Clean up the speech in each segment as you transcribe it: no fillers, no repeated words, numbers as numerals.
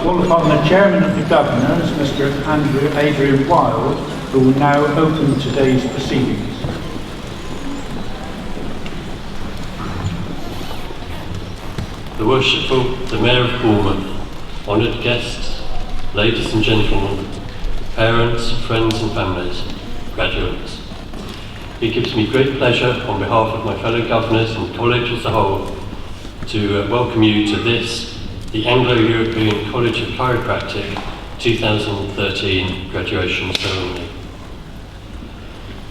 call upon the Chairman of the Governors, Mr. Adrian Wild, who will now open today's proceedings. The Worshipful, the Mayor of Bournemouth, honoured guests, ladies and gentlemen, parents, friends and families, graduates. It gives me great pleasure on behalf of my fellow governors and college as a whole to welcome you to this, the Anglo-European College of Chiropractic 2013 graduation ceremony.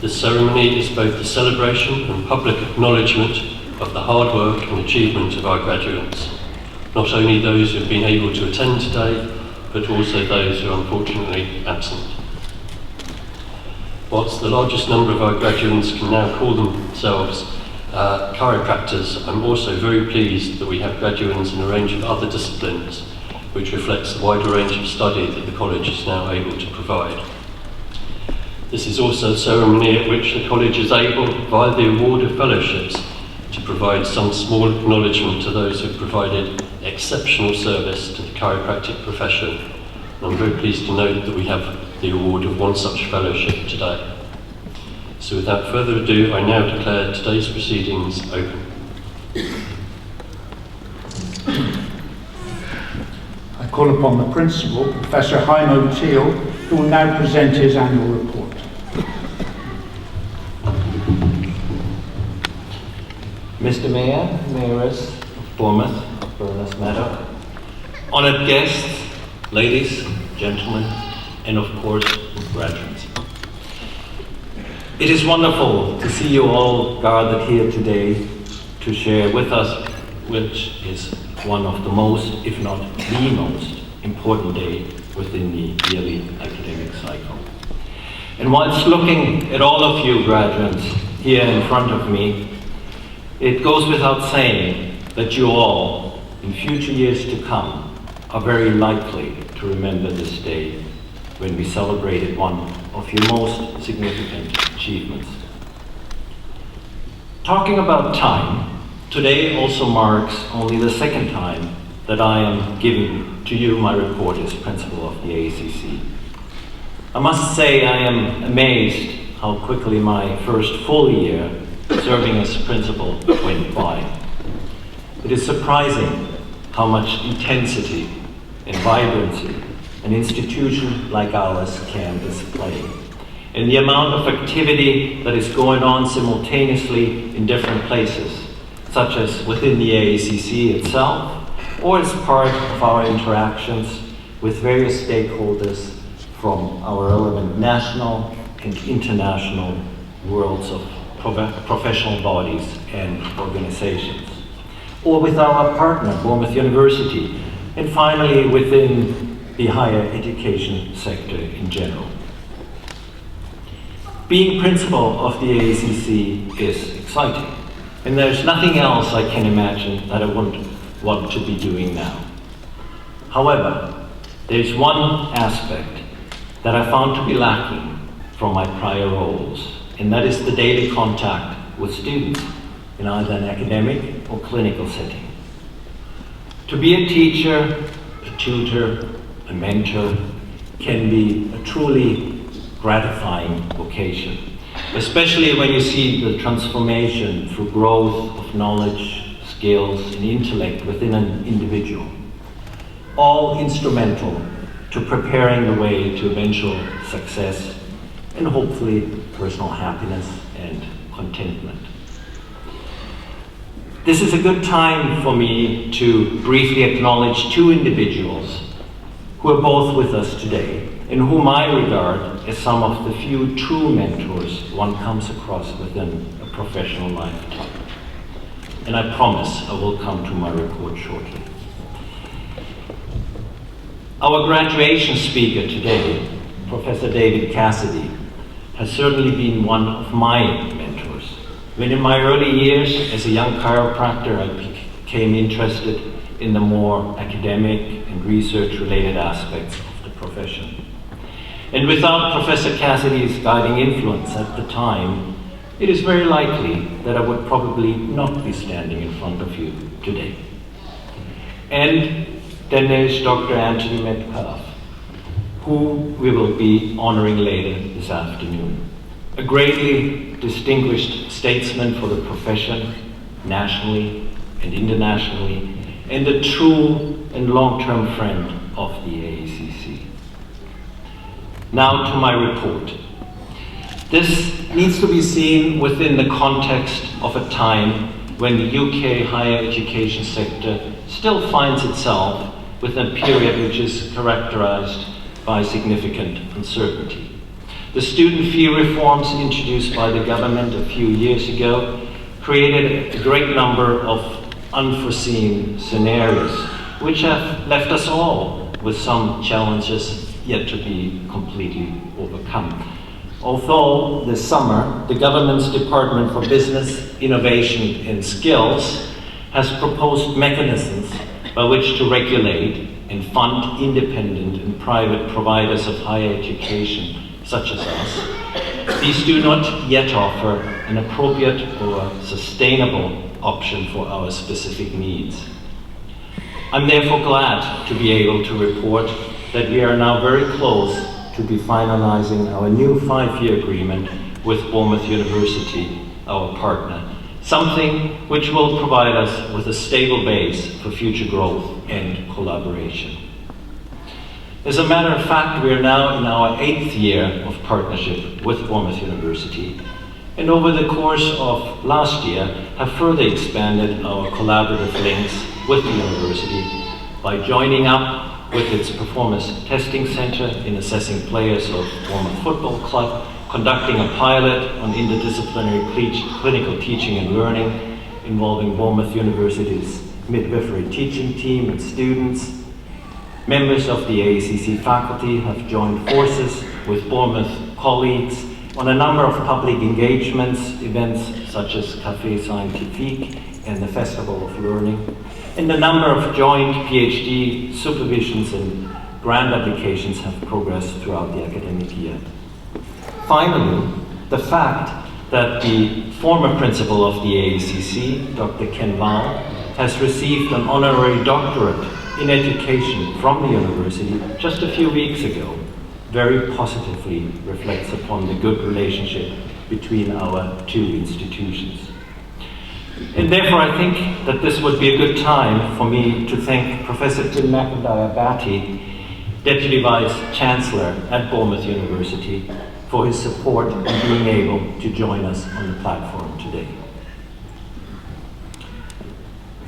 The ceremony is both the celebration and public acknowledgement of the hard work and achievement of our graduates, not only those who have been able to attend today, but also those who are unfortunately absent. Whilst the largest number of our graduates can now call themselves chiropractors, I'm also very pleased that we have graduates in a range of other disciplines, which reflects the wider range of study that the college is now able to provide. This is also a ceremony at which the college is able, via the award of fellowships, to provide some small acknowledgement to those who have provided exceptional service to the chiropractic profession. And I'm very pleased to note that we have the award of one such fellowship today. So without further ado, I now declare today's proceedings open. I call upon the Principal, Professor Haim O'Teal, who will now present his annual report. Mr. Mayor, Mayoress of Bournemouth, Burness Meadow, honoured guests, ladies, gentlemen, and of course, graduates. It is wonderful to see you all gathered here today to share with us, which is one of the most, if not the most, important day within the yearly academic cycle. And whilst looking at all of you graduates here in front of me, it goes without saying that you all, in future years to come, are very likely to remember this day when we celebrated one of your most significant achievements. Talking about time, today also marks only the second time that I am giving to you my report as principal of the AECC. I must say I am amazed how quickly my first full year serving as principal went by. It is surprising how much intensity and vibrancy an institution like ours can display, and the amount of activity that is going on simultaneously in different places, such as within the AECC itself, or as part of our interactions with various stakeholders from our relevant national and international worlds of professional bodies and organizations, or with our partner, Bournemouth University, and finally within the higher education sector in general. Being principal of the AECC is exciting, and there's nothing else I can imagine that I wouldn't want to be doing now. However, there's one aspect that I found to be lacking from my prior roles, and that is the daily contact with students in either an academic or clinical setting. To be a teacher, a tutor, a mentor can be a truly gratifying vocation, especially when you see the transformation through growth of knowledge, skills, and intellect within an individual, all instrumental to preparing the way to eventual success and hopefully personal happiness and contentment. This is a good time for me to briefly acknowledge two individuals who are both with us today, and whom I regard as some of the few true mentors one comes across within a professional lifetime. And I promise I will come to my report shortly. Our graduation speaker today, Professor David Cassidy, has certainly been one of my mentors. When in my early years as a young chiropractor, I became interested in the more academic and research-related aspects of the profession. And without Professor Cassidy's guiding influence at the time, it is very likely that I would probably not be standing in front of you today. And Dinesh Dr. Anthony Metcalf, who we will be honoring later this afternoon. A greatly distinguished statesman for the profession, nationally and internationally, and a true and long-term friend of the AECC. Now to my report. This needs to be seen within the context of a time when the UK higher education sector still finds itself within a period which is characterized by significant uncertainty. The student fee reforms introduced by the government a few years ago created a great number of unforeseen scenarios, which have left us all with some challenges yet to be completely overcome. Although this summer, the government's Department for Business, Innovation and Skills has proposed mechanisms by which to regulate and fund independent and private providers of higher education, such as us, these do not yet offer an appropriate or sustainable option for our specific needs. I'm therefore glad to be able to report that we are now very close to be finalizing our new 5-year agreement with Bournemouth University, our partner, something which will provide us with a stable base for future growth and collaboration. As a matter of fact, we are now in our 8th year of partnership with Bournemouth University, and over the course of last year have further expanded our collaborative links with the university by joining up with its performance testing center in assessing players of Bournemouth Football Club, conducting a pilot on interdisciplinary clinical teaching and learning involving Bournemouth University's midwifery teaching team and students. Members of the AECC faculty have joined forces with Bournemouth colleagues on a number of public engagements, events such as Café Scientifique and the Festival of Learning, and a number of joint PhD supervisions and grant applications have progressed throughout the academic year. Finally, the fact that the former principal of the AECC, Dr. Ken Val, has received an honorary doctorate in education from the university just a few weeks ago very positively reflects upon the good relationship between our two institutions. And therefore I think that this would be a good time for me to thank Professor Tim McIntyre-Batty, Deputy Vice Chancellor at Bournemouth University, for his support in being able to join us on the platform today.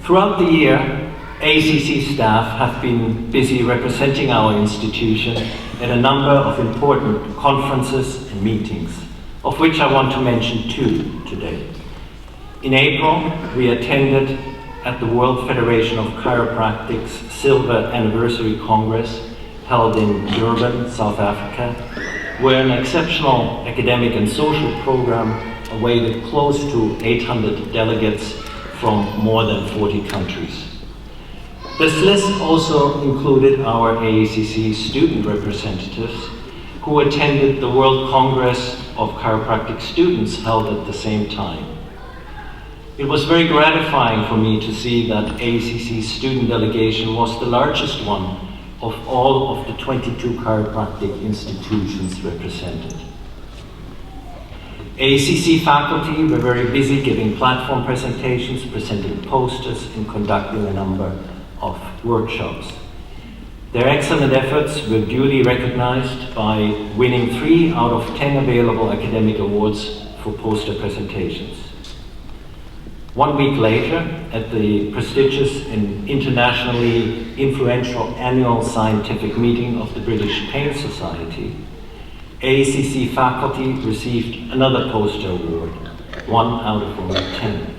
Throughout the year, AECC staff have been busy representing our institution at a number of important conferences and meetings, of which I want to mention 2 today. In April, we attended at the World Federation of Chiropractic's Silver Anniversary Congress held in Durban, South Africa, where an exceptional academic and social program awaited close to 800 delegates from more than 40 countries. This list also included our AECC student representatives who attended the World Congress of Chiropractic Students held at the same time. It was very gratifying for me to see that AECC's student delegation was the largest one of all of the 22 chiropractic institutions represented. AECC faculty were very busy giving platform presentations, presenting posters, and conducting a number of workshops. Their excellent efforts were duly recognized by winning 3 out of 10 available academic awards for poster presentations. 1 week later, at the prestigious and internationally influential annual scientific meeting of the British Pain Society, AECC faculty received another poster award, 1 out of only 10.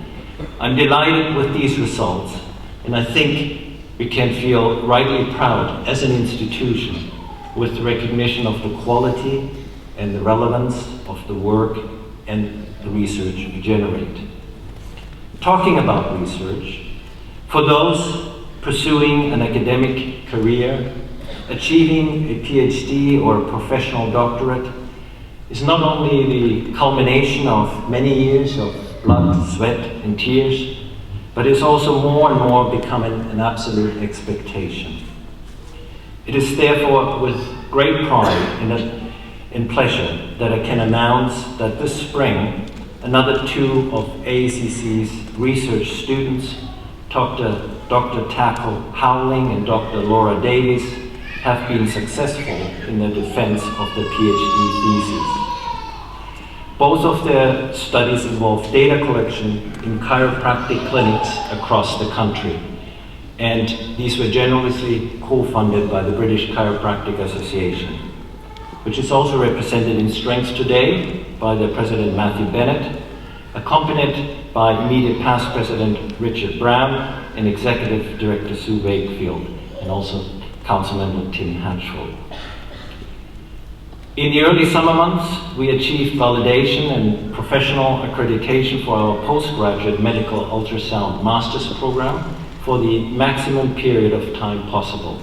I'm delighted with these results, and I think we can feel rightly proud as an institution with the recognition of the quality and the relevance of the work and the research we generate. Talking about research, for those pursuing an academic career, achieving a PhD or a professional doctorate is not only the culmination of many years of blood, sweat, and tears, but is also more and more becoming an absolute expectation. It is therefore with great pride and pleasure that I can announce that this spring, another two of AECC's research students, Dr. Tackle Howling and Dr. Laura Davies, have been successful in the defense of their PhD theses. Both of their studies involve data collection in chiropractic clinics across the country, and these were generously co-funded by the British Chiropractic Association, which is also represented in Strengths Today by the President Matthew Bennett, accompanied by immediate past President Richard Brown and Executive Director Sue Wakefield, and also Councilmember Tim Hatchford. In the early summer months, we achieved validation and professional accreditation for our postgraduate medical ultrasound master's program for the maximum period of time possible,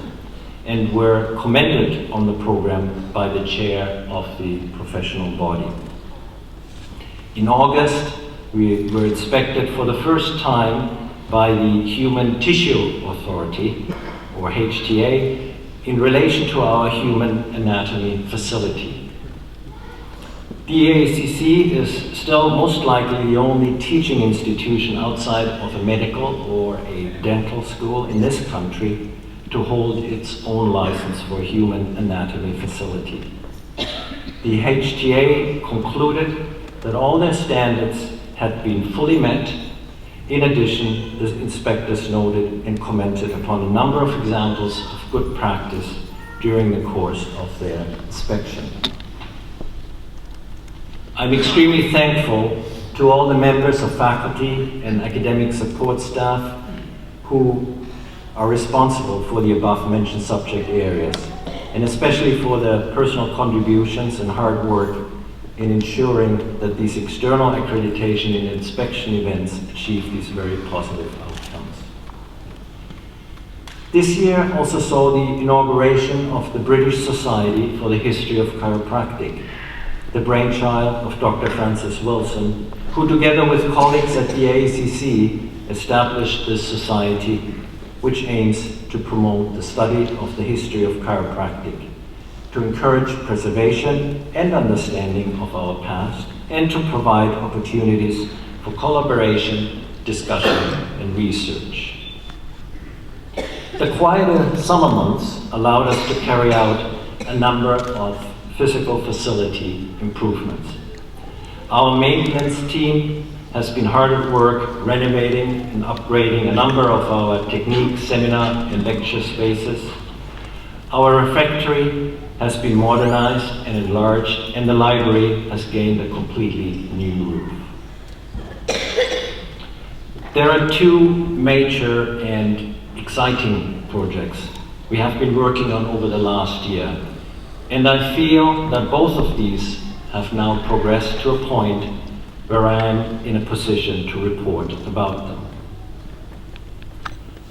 and were commended on the program by the chair of the professional body. In August, we were inspected for the first time by the Human Tissue Authority, or HTA, in relation to our human anatomy facility. The AECC is still most likely the only teaching institution outside of a medical or a dental school in this country to hold its own license for a human anatomy facility. The HTA concluded that all their standards had been fully met. In addition, the inspectors noted and commented upon a number of examples of good practice during the course of their inspection. I'm extremely thankful to all the members of faculty and academic support staff who are responsible for the above-mentioned subject areas, and especially for their personal contributions and hard work in ensuring that these external accreditation and inspection events achieve these very positive outcomes. This year also saw the inauguration of the British Society for the History of Chiropractic, the brainchild of Dr. Francis Wilson, who together with colleagues at the AECC established this society, which aims to promote the study of the history of chiropractic, to encourage preservation and understanding of our past, and to provide opportunities for collaboration, discussion, and research. The quieter summer months allowed us to carry out a number of physical facility improvements. Our maintenance team has been hard at work renovating and upgrading a number of our technique, seminar, and lecture spaces. Our refectory has been modernized and enlarged, and the library has gained a completely new roof. There are two major and exciting projects we have been working on over the last year, and I feel that both of these have now progressed to a point where I am in a position to report about them.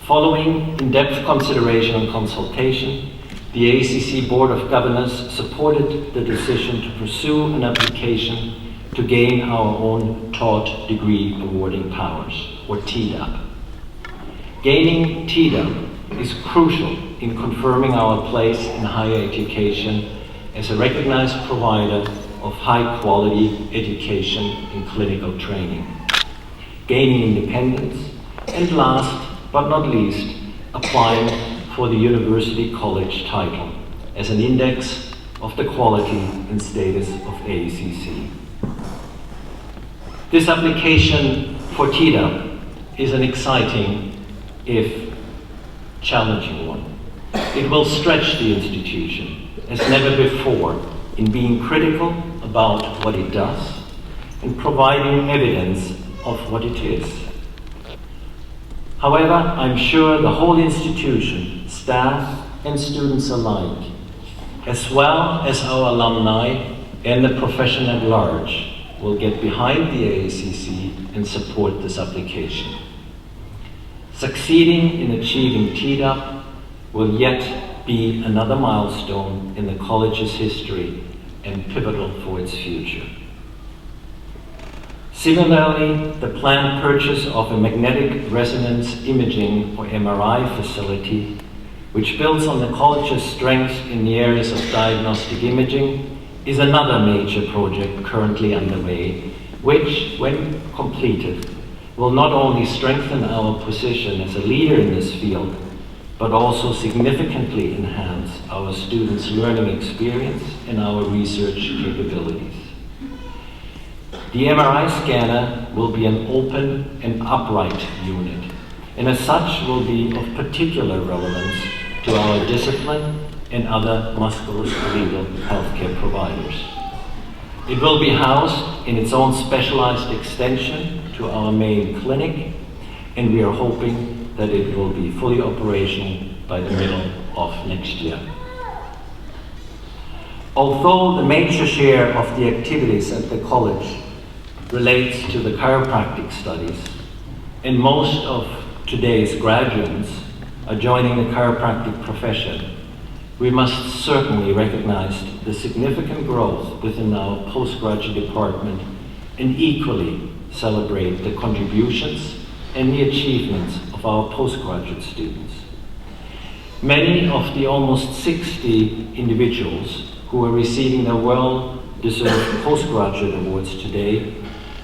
Following in-depth consideration and consultation, the AECC Board of Governors supported the decision to pursue an application to gain our own Taught Degree Awarding Powers, or TDAP. Gaining TDAP is crucial in confirming our place in higher education as a recognized provider of high-quality education and clinical training, gaining independence, and last but not least, applying for the University College title as an index of the quality and status of AECC. This application for TDAP is an exciting, if challenging one. It will stretch the institution as never before in being critical about what it does and providing evidence of what it is. However, I'm sure the whole institution, staff and students alike, as well as our alumni and the profession at large, will get behind the AECC and support this application. Succeeding in achieving TDAP will yet be another milestone in the college's history and pivotal for its future. Similarly, the planned purchase of a magnetic resonance imaging or MRI facility which builds on the college's strengths in the areas of diagnostic imaging, is another major project currently underway, which, when completed, will not only strengthen our position as a leader in this field, but also significantly enhance our students' learning experience and our research capabilities. The MRI scanner will be an open and upright unit, and as such will be of particular relevance to our discipline and other musculoskeletal healthcare providers. It will be housed in its own specialized extension to our main clinic, and we are hoping that it will be fully operational by the middle of next year. Although the major share of the activities at the college relates to the chiropractic studies, and most of today's graduates are joining the chiropractic profession, we must certainly recognize the significant growth within our postgraduate department and equally celebrate the contributions and the achievements of our postgraduate students. Many of the almost 60 individuals who are receiving their well-deserved postgraduate awards today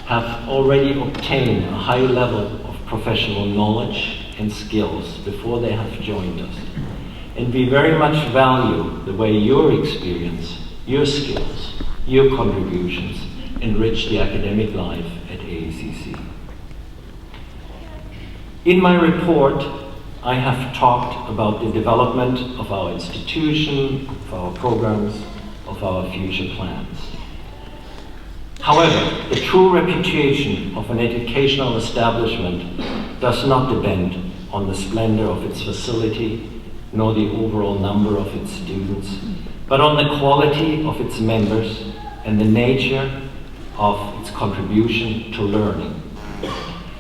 have already obtained a high level of professional knowledge and skills before they have joined us. And we very much value the way your experience, your skills, your contributions enrich the academic life at AECC. In my report, I have talked about the development of our institution, of our programs, of our future plans. However, the true reputation of an educational establishment does not depend on the splendor of its facility, nor the overall number of its students, but on the quality of its members and the nature of its contribution to learning.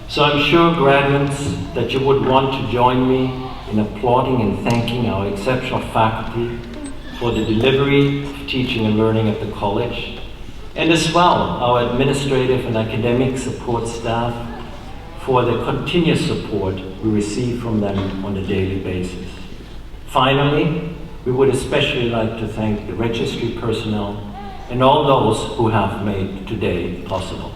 So I'm sure, graduates, that you would want to join me in applauding and thanking our exceptional faculty for the delivery of teaching and learning at the college, and as well our administrative and academic support staff for the continuous support we receive from them on a daily basis. Finally, we would especially like to thank the registry personnel and all those who have made today possible.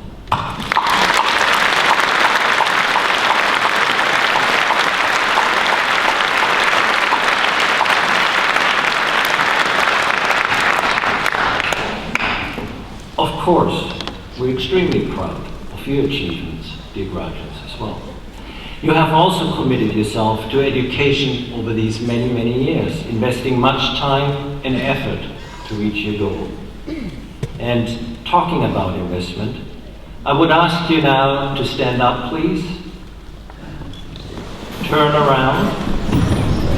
Of course, we're extremely proud of your achievements, dear graduates, as well. You have also committed yourself to education over these many, many years, investing much time and effort to reach your goal. And talking about investment, I would ask you now to stand up, please, turn around,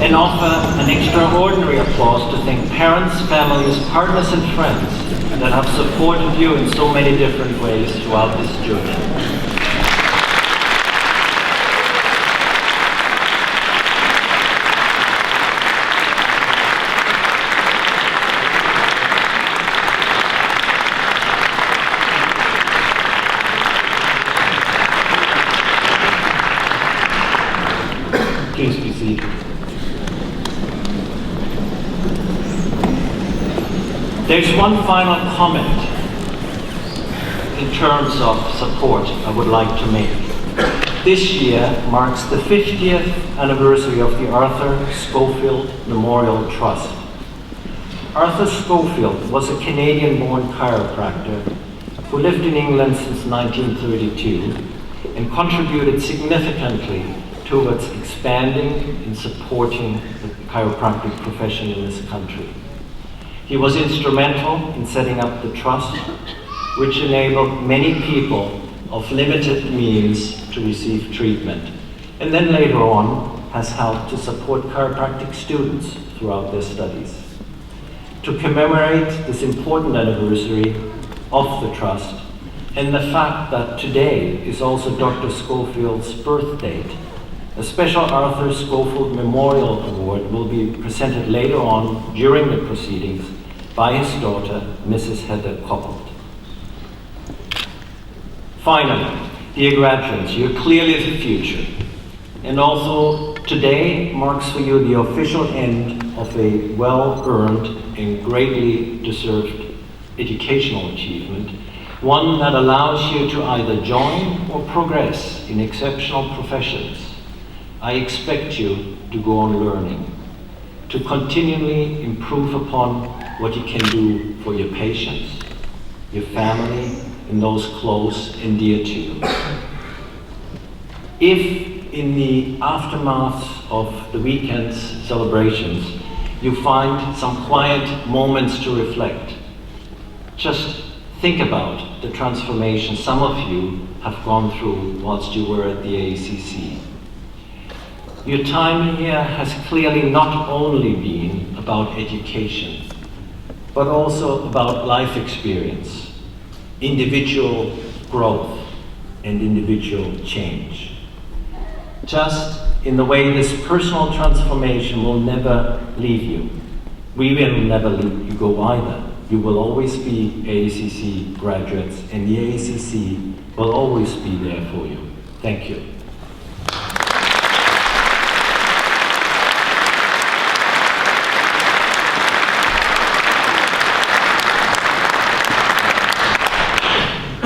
and offer an extraordinary applause to thank parents, families, partners, and friends that have supported you in so many different ways throughout this journey. Please be seated. There's one final comment in terms of support I would like to make. This year marks the 50th anniversary of the Arthur Schofield Memorial Trust. Arthur Schofield was a Canadian-born chiropractor who lived in England since 1932 and contributed significantly towards expanding and supporting the chiropractic profession in this country. He was instrumental in setting up the trust, which enabled many people of limited means to receive treatment, and then later on has helped to support chiropractic students throughout their studies. To commemorate this important anniversary of the trust, and the fact that today is also Dr. Schofield's birth date, a special Arthur Schofield Memorial Award will be presented later on during the proceedings by his daughter, Mrs. Heather Coppelt. Finally, dear graduates, you're clearly the future. And although Today marks for you the official end of a well-earned and greatly deserved educational achievement, one that allows you to either join or progress in exceptional professions. I expect you to go on learning, to continually improve upon what you can do for your patients, your family, and those close and dear to you. If in the aftermath of the weekend's celebrations you find some quiet moments to reflect, just think about the transformation some of you have gone through whilst you were at the AECC. Your time here has clearly not only been about education, but also about life experience, individual growth, and individual change. Just in the way this personal transformation will never leave you. We will never let you go either. You will always be AECC graduates, and the AECC will always be there for you. Thank you.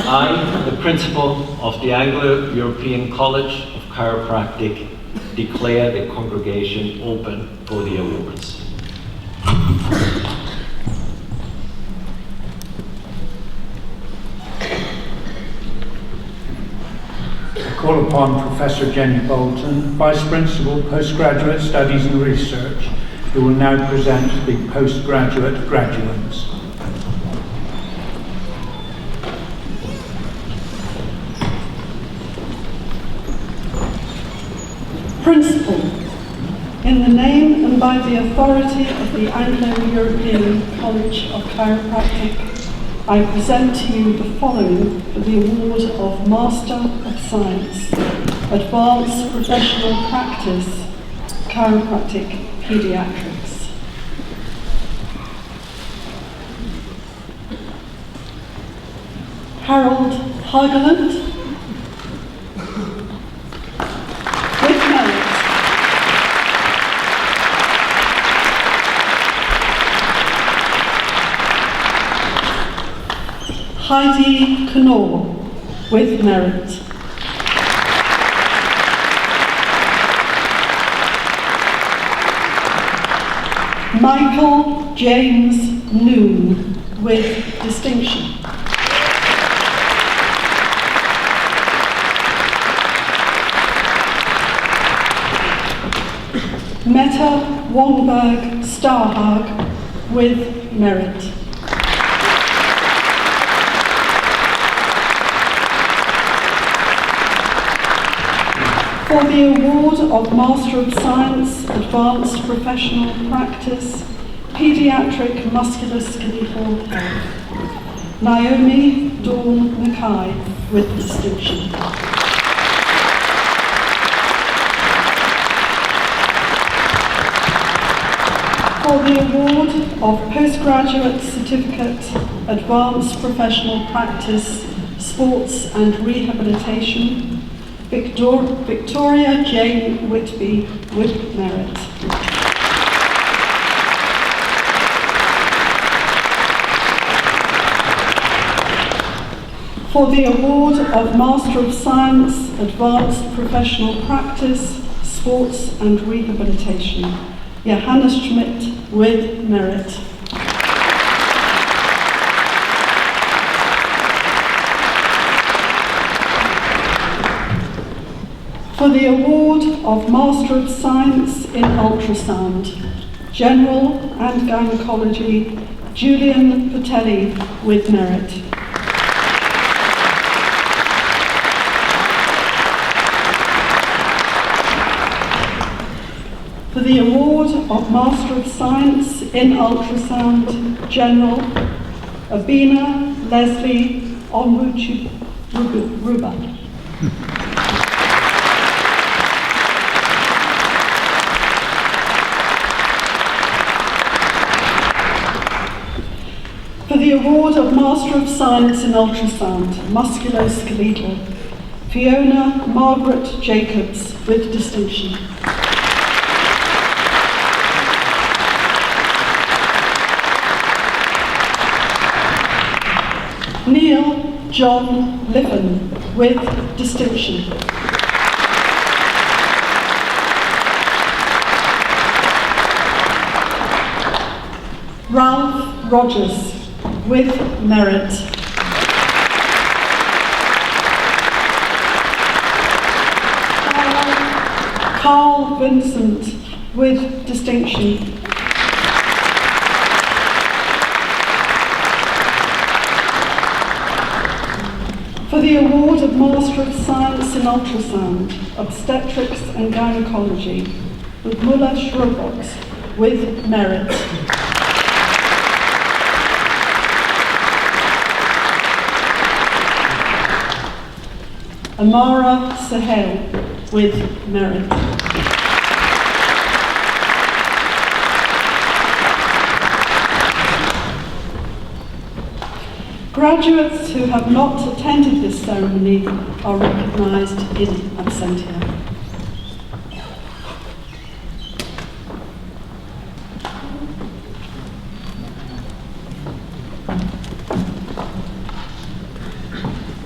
I, the principal of the Anglo-European College of Chiropractic, declare the congregation open for the awards. I call upon Professor Jenny Bolton, Vice Principal, Postgraduate Studies and Research, who will now present the postgraduate graduates. Principal, in the name and by the authority of the Anglo-European College of Chiropractic, I present to you the following for the award of Master of Science, Advanced Professional Practice, Chiropractic Pediatrics. Harold Hageland, with merit. Heidi Knorr, with merit. Michael James Noon, with distinction. Meta Wongberg Starhag, with merit. For the award of Master of Science, Advanced Professional Practice, Pediatric Musculoskeletal Health, Naomi Dawn Mackay, with distinction. For the award of Postgraduate Certificate, Advanced Professional Practice, Sports and Rehabilitation, Victoria Jane Whitby, with merit. For the award of Master of Science, Advanced Professional Practice, Sports and Rehabilitation, Johanna Schmidt, with merit. For the award of Master of Science in Ultrasound, General and Gynecology, Julian Patelli, with merit. For the award of Master of Science in Ultrasound, General, Abina Leslie Onwuruba. For the award of Master of Science in Ultrasound, Musculoskeletal, Fiona Margaret Jacobs, with distinction. Neil John Lippen, with distinction. Ralph Rogers, with merit. Carl Vincent, with distinction. For the award of Master of Science in Ultrasound, Obstetrics and Gynecology, with Muller Schrobox, with merit. Amara Sahel, with merit. Graduates who have not attended this ceremony are recognised in absentia.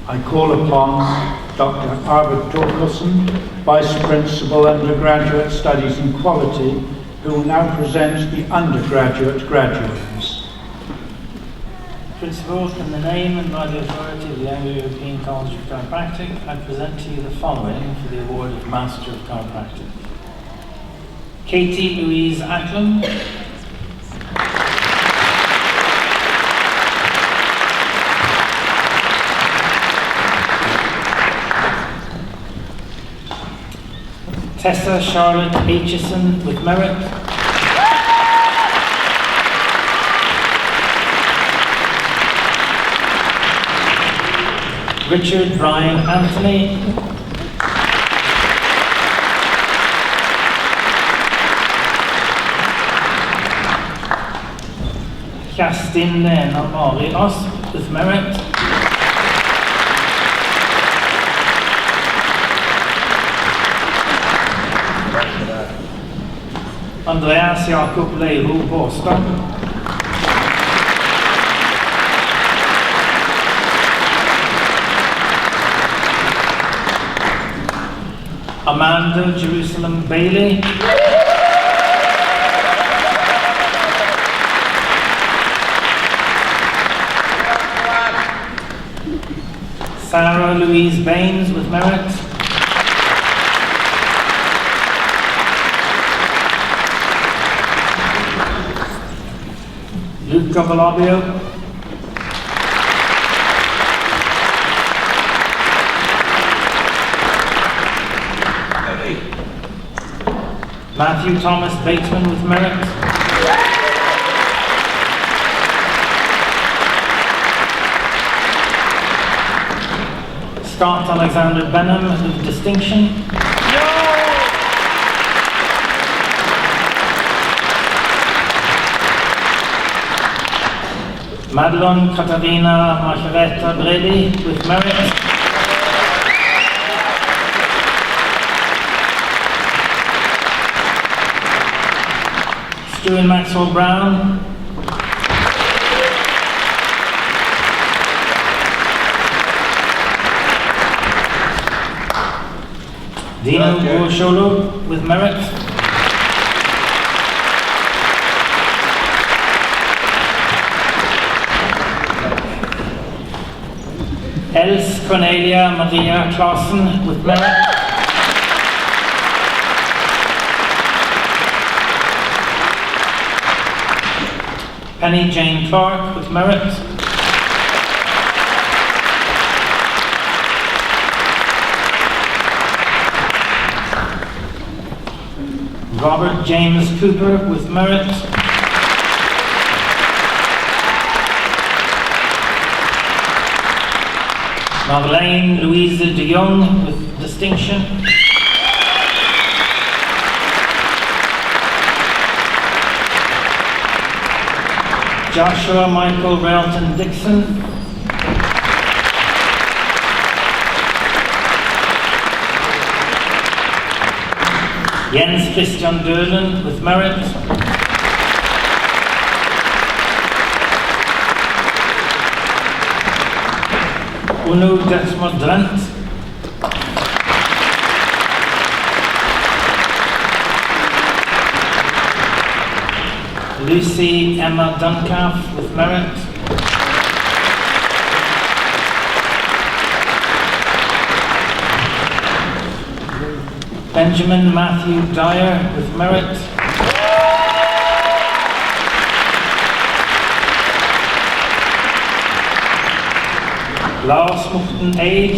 I call upon Dr. Arvid Torkelson, Vice Principal, Undergraduate Studies and Quality, who will now present the undergraduate graduates. Principal, in the name and by the authority of the Anglo-European College of Chiropractic, I present to you the following for the award of Master of Chiropractic. Katie Louise Acklam, Tessa Charlotte Aitchison, with merit. Richard Brian Anthony, Kerstin Lena Mari Asp, with merit. Andreas Jakob Leiro Båstad, Amanda Jerusalem Bailey, Sarah Louise Baines, with merit. Luca Valabio, Matthew Thomas Bateman, with merit. Scott Alexander Benham, with distinction. Madelon Katarina Margareta Bredi, with merit. Stuart Maxwell Brown, Dino Gorsholo, with merit. Els Cornelia Maria Clausen, with merit. Penny Jane Clark, with merit. Robert James Cooper, with merit. Marlene Louise de Jong, with distinction. Joshua Michael Railton Dixon. Jens Christian Döhlen, with merit. Unu Detmod Drent. Lucy Emma Duncalf with merit. Benjamin Matthew Dyer with merit. Lars Morten Eid.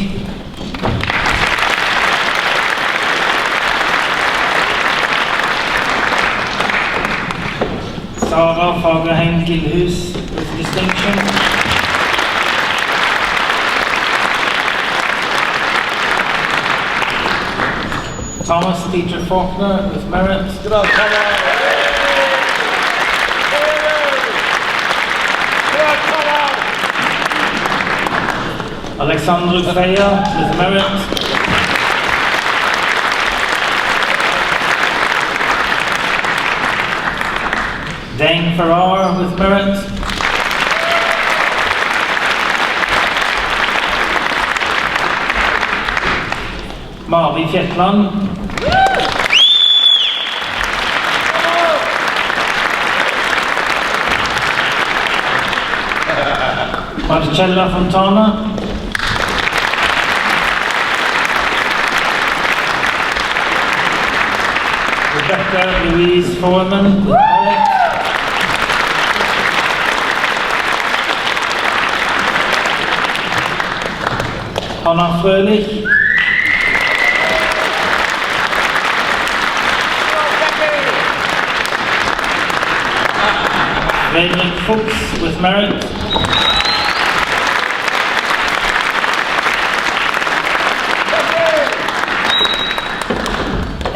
Sarah Fagerheim Gilhus with distinction. Thomas Peter Faulkner with merit. Alexandra Freya with merit. Dane Farrar with merit. Marvi Fjetland. Marcella Fontana. Rebecca Louise Foreman with merit. Anna Fröhlich. Fredrik Fuchs with merit.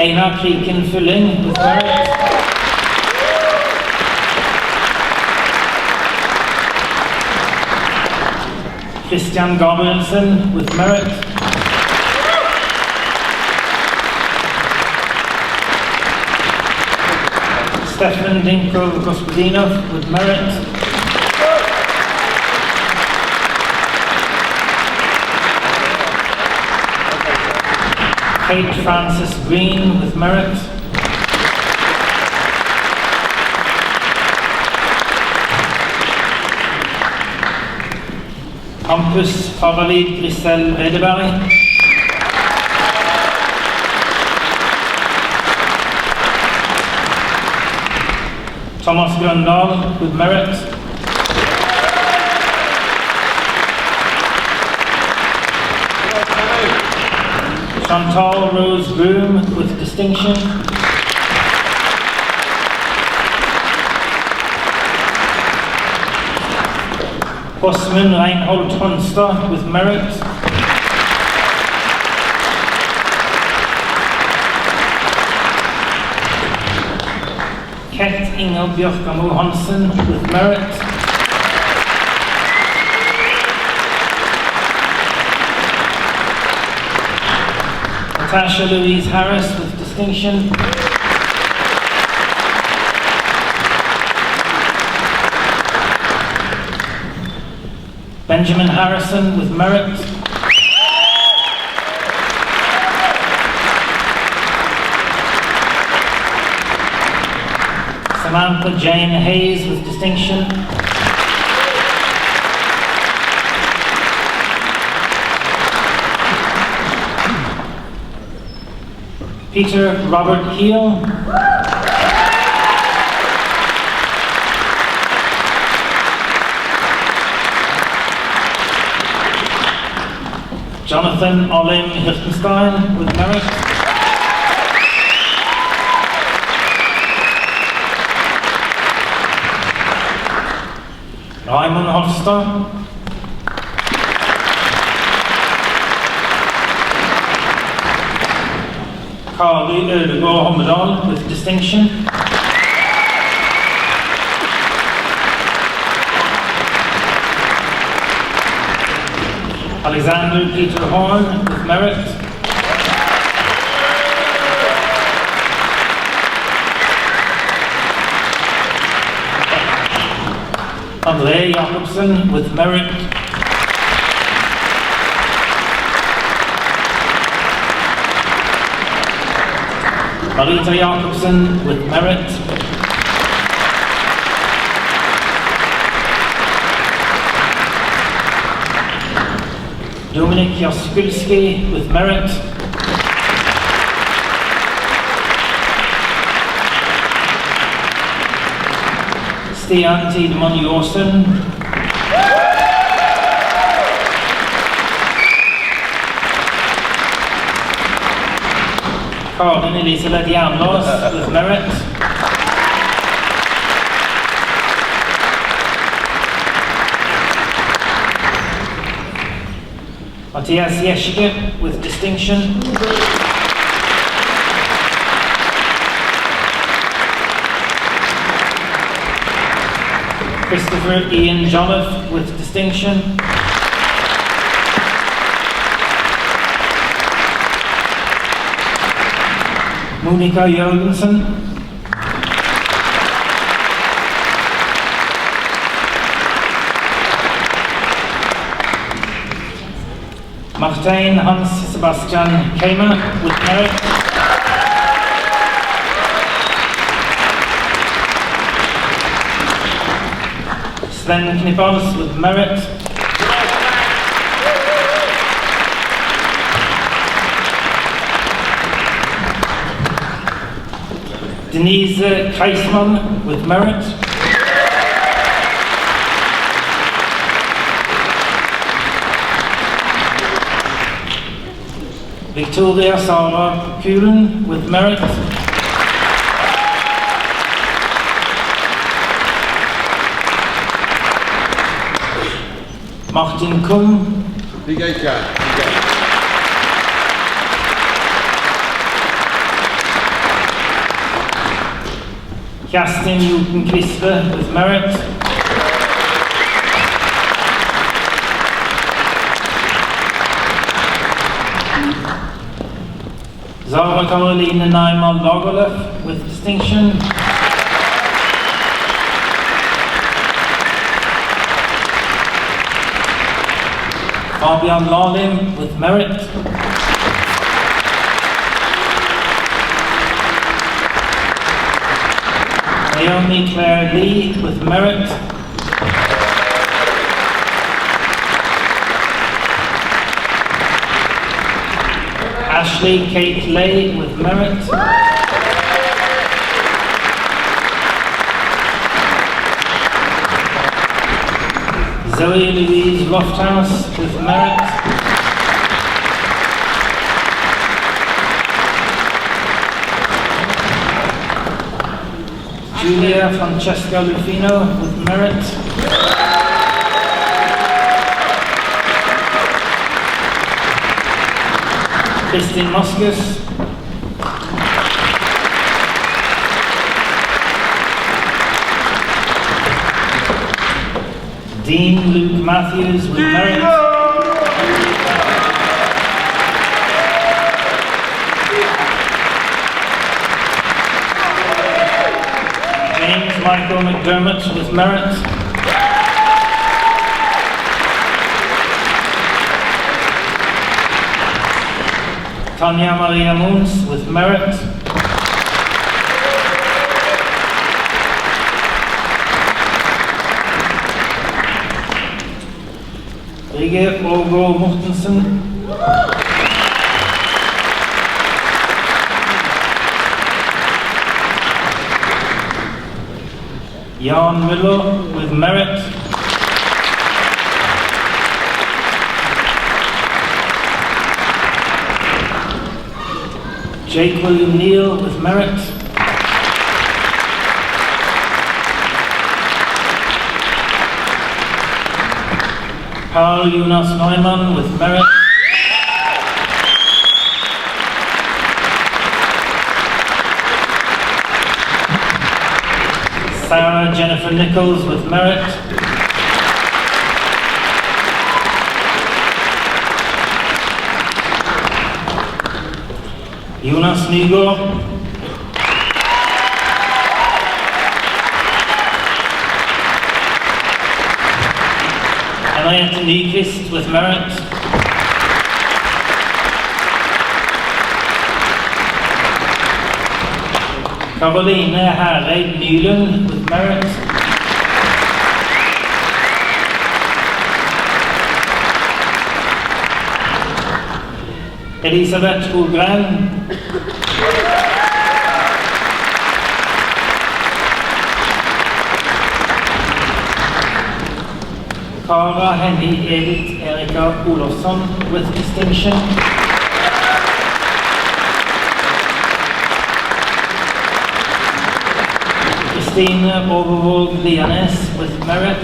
Einar Kriken Fylling with merit. Christian Gabrielsen with merit. Stefan Dinko Gospodinov with merit. Kate Francis Green with merit. Hampus Faravid Grisel Redeberg. Thomas Grøndal with merit. Chantal Rose Broom with distinction. Osmund Reinhold Honstad with merit. Ket Inger Bjørkamo Hansen with merit. Natasha Louise Harris with distinction. Benjamin Harrison with merit. Samantha Jane Hayes with distinction. Peter Robert Heel. Jonathan Olim Hirtenstein with merit. Raymond Hofstad. Kari Ødegård Hommedal with distinction. Alexander Peter Horn with merit. André Jacobsen with merit. Marita Jakobsen with merit. Dominik Jaskulski with merit. Stian Tidemann Jørsen. Karin Elisabeth Jernlås with merit. Mathias Jeschke with distinction. Christopher Ian Jolliffe with distinction. Monica Jørgensen. Martijn Hans Sebastian Kamer with merit. Sven Knippers with merit. Denise Kreisman with merit. Victoria Sara Kuhlen with merit. Martin Kuhn. Kerstin Newton Quispe with merit. Zara Caroline Naimal Lagerlöf with distinction. Fabian Lalim with merit. Naomi Claire Lee with merit. Ashley Kate Lay with merit. Zoe Louise Lofthouse with merit. Julia Francesca Lufino with merit. Kristin Moskus. Dean Luke Matthews with merit. James Michael McDermott with merit. Tanya Maria Moons with merit. Rige Ågård Mortensen. Jan Müller with merit. Jake William Neal with merit. Paul Jonas Neumann with merit. Sarah Jennifer Nichols with merit. Jonas Nygård. Henriette Nyqvist with merit. Caroline Hareid Nylund with merit. Elisabeth Olgren. Kara Henny Edith Erika Olofsson with distinction. Christine Overvold Lianes with merit.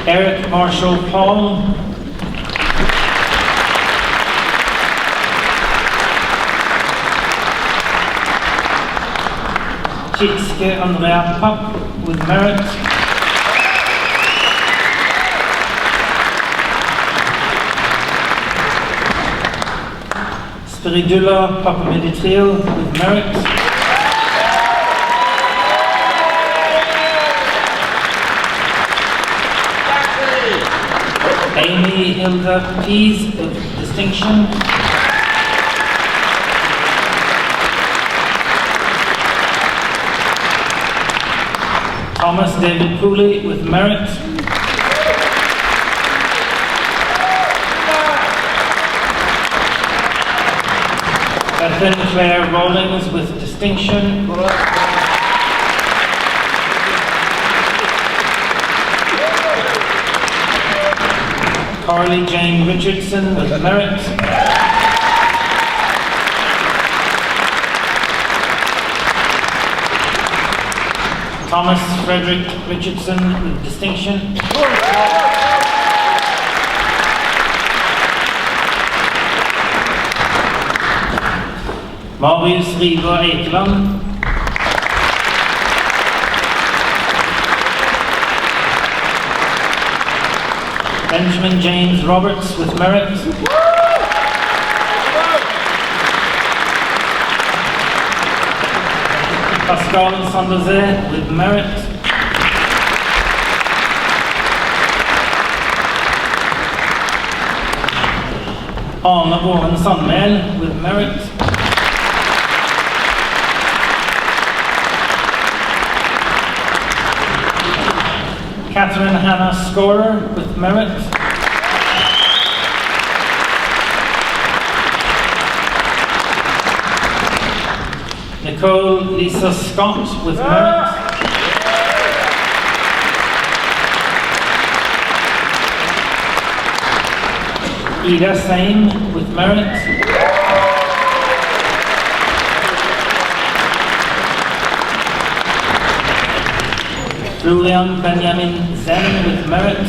Eric Marshall Paul. Chitske Andrea Papp with merit. Spiridula Papameditriel with merit. Amy Hilda Pease with distinction. Thomas David Pooley with merit. Bethany Claire Rawlings with distinction. Carly Jane Richardson with merit. Thomas Frederick Richardson with distinction. Marius Riva Ekeland. Benjamin James Roberts with merit. Pascal Sanderze with merit. Arne Våren Sandmæl with merit. Catherine Hannah Scorer with merit. Nicole Lisa Scott with merit. Ida Same with merit. Julian Benjamin Zen with merit.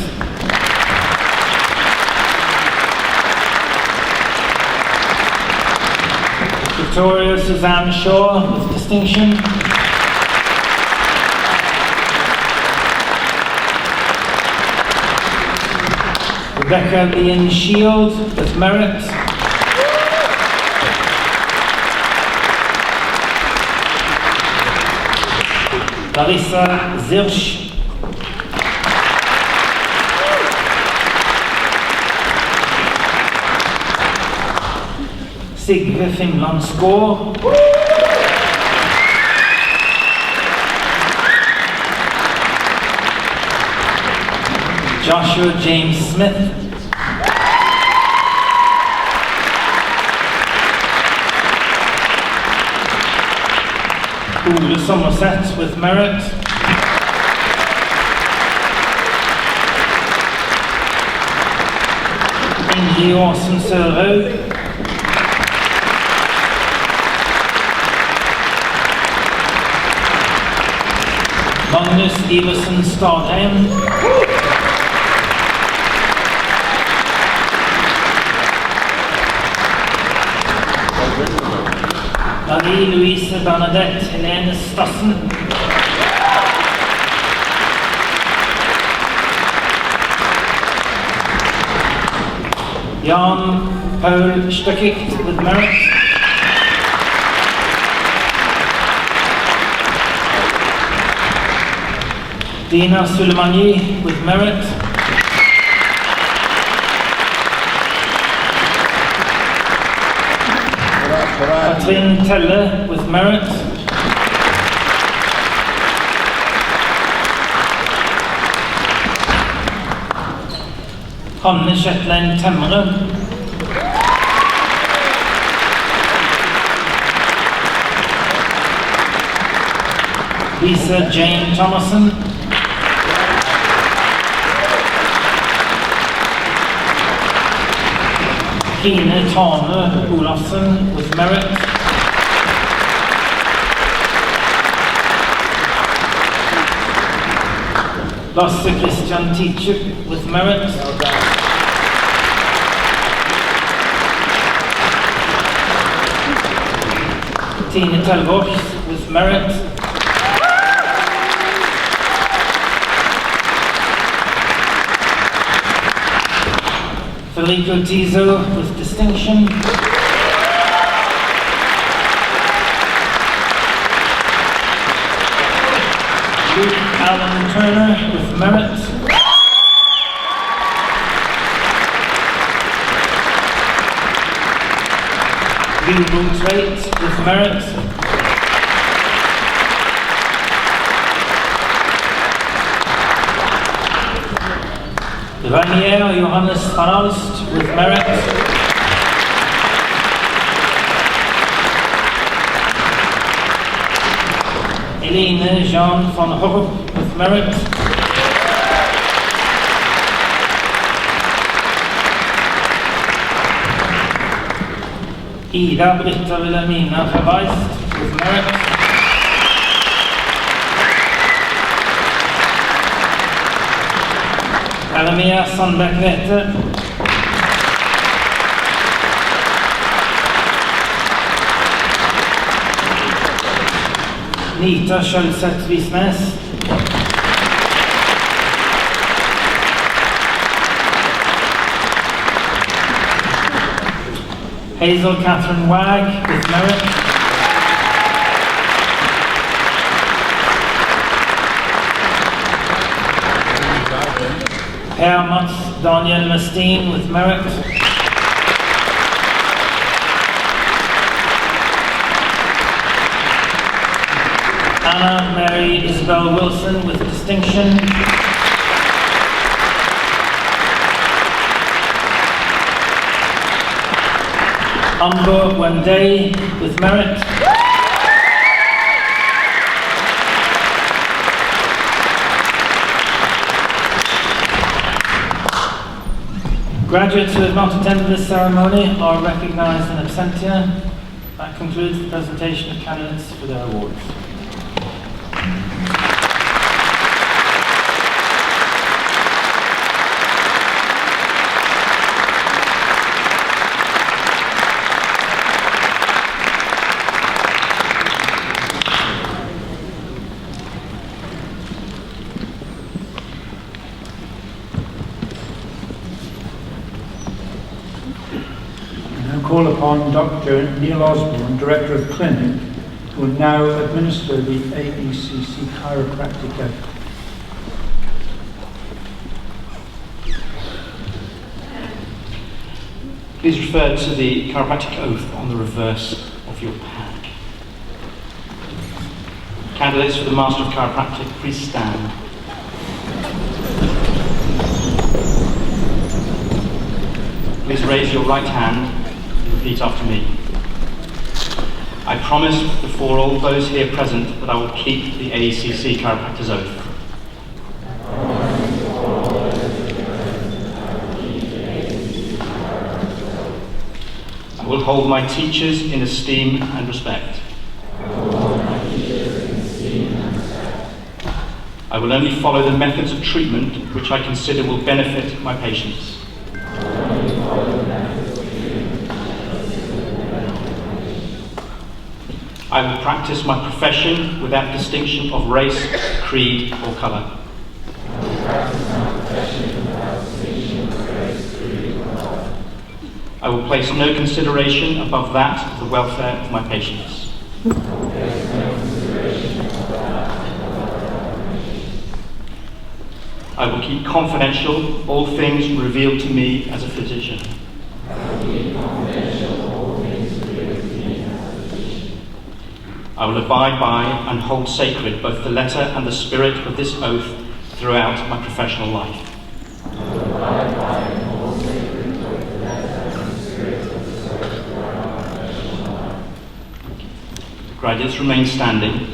Victoria Suzanne Shaw with distinction. Rebecca Ian Shield with merit. Larissa Zirsch. Sigve Finland Skår. Joshua James Smith. Ole Somerset with merit. Ingrid Aasen Sørhaug. Magnus Iversen Stadheim. Marie-Louise Bernadette Helene Stassen. Jan Paul Stöckigt with merit. Dina Sulemani with merit. Katrin Telle with merit. Hanne Kjetlein Temre. Lisa Jane Thomason. Kine Tane Olafsen with merit. Lasse Christian Tichuk with merit. Tine Telvors with merit. Felico Tizo with distinction. Luke Alan Turner with merit. Wilbur Tveit with merit. Ranier Johannes van Alst with merit. Eline Jean van Horp with merit. Ida Britta Wilhelmina Verweist with merit. Alamia Sandberg Nette. Nita Skjølseth Visnes. Hazel Catherine Wag with merit. Per Mats Daniel Mestin with merit. Anna Mary Isabel Wilson with distinction. Amber Wenday with merit. Graduates who have not attended this ceremony are recognised in absentia. That concludes the presentation of candidates for their awards. Call upon Dr. Neil Osborne, Director of Clinic, who will now administer the AECC Chiropractic Oath. Please refer to the Chiropractic Oath on the reverse of your pack. Candidates for the Master of Chiropractic, please stand. Please raise your right hand. Repeat after me. I promise before all those here present that I will keep the AECC Chiropractor's Oath. I will hold my teachers in esteem and respect. I will only follow the methods of treatment which I consider will benefit my patients. I will practice my profession without distinction of race, creed, or colour. I will place no consideration above that of the welfare of my patients. I will keep confidential all things revealed to me as a physician. I will abide by and hold sacred both the letter and the spirit of this oath throughout my professional life. Graduates remain standing.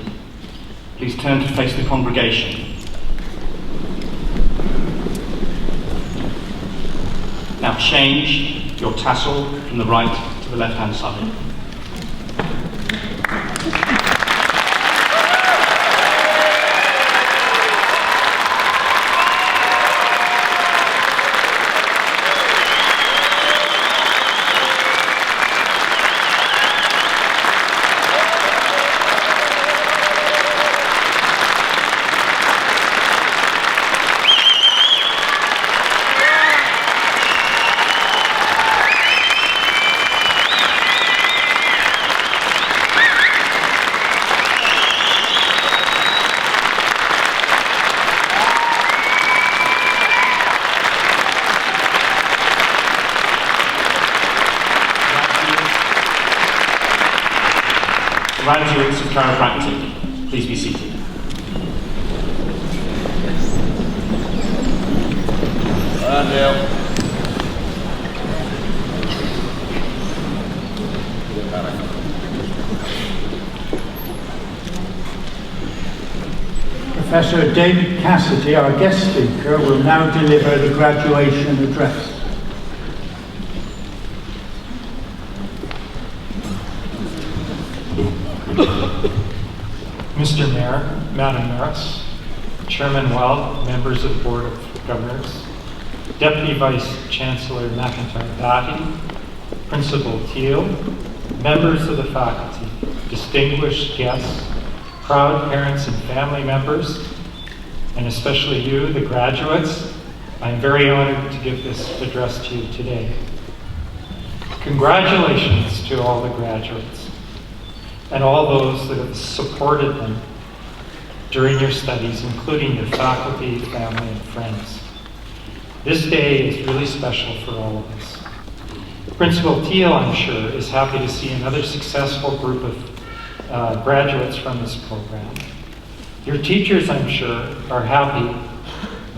Please turn to face the congregation. Now change your tassel from the right to the left-hand side. Graduates of Chiropractic, please be seated. Professor David Cassidy, our guest speaker, will now deliver the graduation address. Mr. Mayor, Madam Mayoress, Chairman Weld, members of the Board of Governors, Deputy Vice Chancellor McIntyre-Batty, Principal Teal, members of the faculty, distinguished guests, proud parents and family members, and especially you, the graduates, I'm very honored to give this address to you today. Congratulations to all the graduates and all those that have supported them during your studies, including your faculty, family, and friends. This day is really special for all of us. Principal Teal, I'm sure, is happy to see another successful group of graduates from this program. Your teachers, I'm sure, are happy,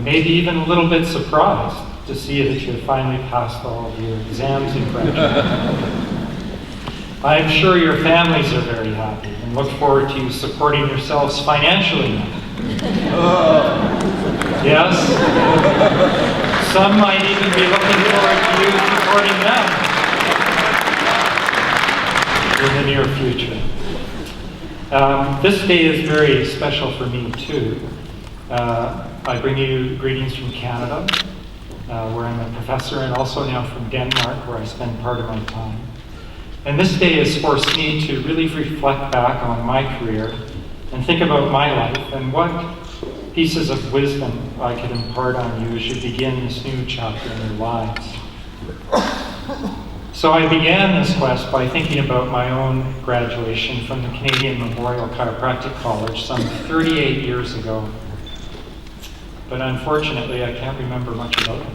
maybe even a little bit surprised to see that you have finally passed all of your exams and graduated. I'm sure your families are very happy and look forward to you supporting yourselves financially now. Yes? Some might even be looking forward to you supporting them in the near future. This day is very special for me too. I bring you greetings from Canada, where I'm a professor, and also now from Denmark, where I spend part of my time. And this day has forced me to really reflect back on my career and think about my life and what pieces of wisdom I could impart on you as you begin this new chapter in your lives. So I began this quest by thinking about my own graduation from the Canadian Memorial Chiropractic College some 38 years ago. But unfortunately, I can't remember much about it.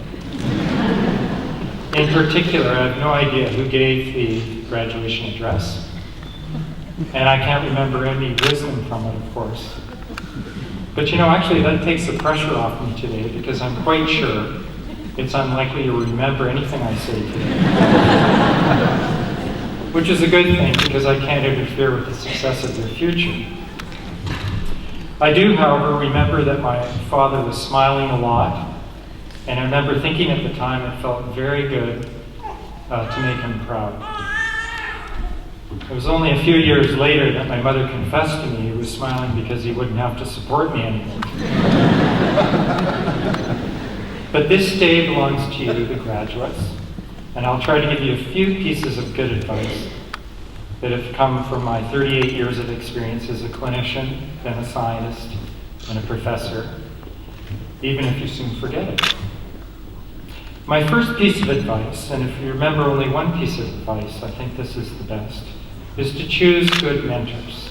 In particular, I have no idea who gave the graduation address. And I can't remember any wisdom from it, of course. But you know, actually that takes the pressure off me today, because I'm quite sure it's unlikely you'll remember anything I say today. Which is a good thing, because I can't interfere with the success of your future. I do, however, remember that my father was smiling a lot, and I remember thinking at the time it felt very good to make him proud. It was only a few years later that my mother confessed to me he was smiling because he wouldn't have to support me anymore. But this day belongs to you, the graduates, and I'll try to give you a few pieces of good advice that have come from my 38 years of experience as a clinician, then a scientist, and a professor, even if you soon forget it. My first piece of advice, and if you remember only one piece of advice, I think this is the best, is to choose good mentors.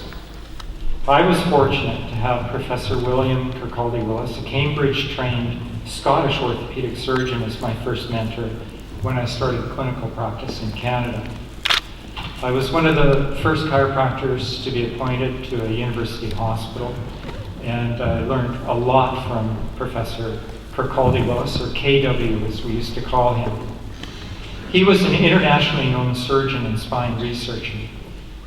I was fortunate to have Professor William Kirkcaldy-Willis, a Cambridge-trained Scottish orthopedic surgeon, as my first mentor when I started clinical practice in Canada. I was one of the first chiropractors to be appointed to a university hospital, and I learned a lot from Professor Kirkcaldy Willis, or KW as we used to call him. He was an internationally known surgeon and spine researcher.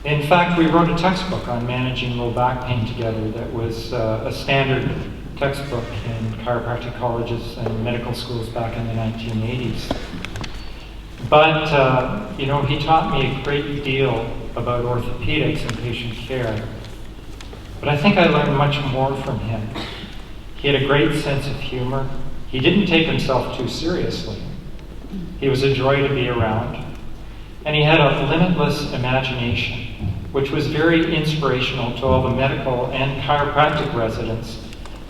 In fact, we wrote a textbook on managing low back pain together that was a standard textbook in chiropractic colleges and medical schools back in the 1980s. But, he taught me a great deal about orthopedics and patient care. But I think I learned much more from him. He had a great sense of humor. He didn't take himself too seriously. He was a joy to be around. And he had a limitless imagination, which was very inspirational to all the medical and chiropractic residents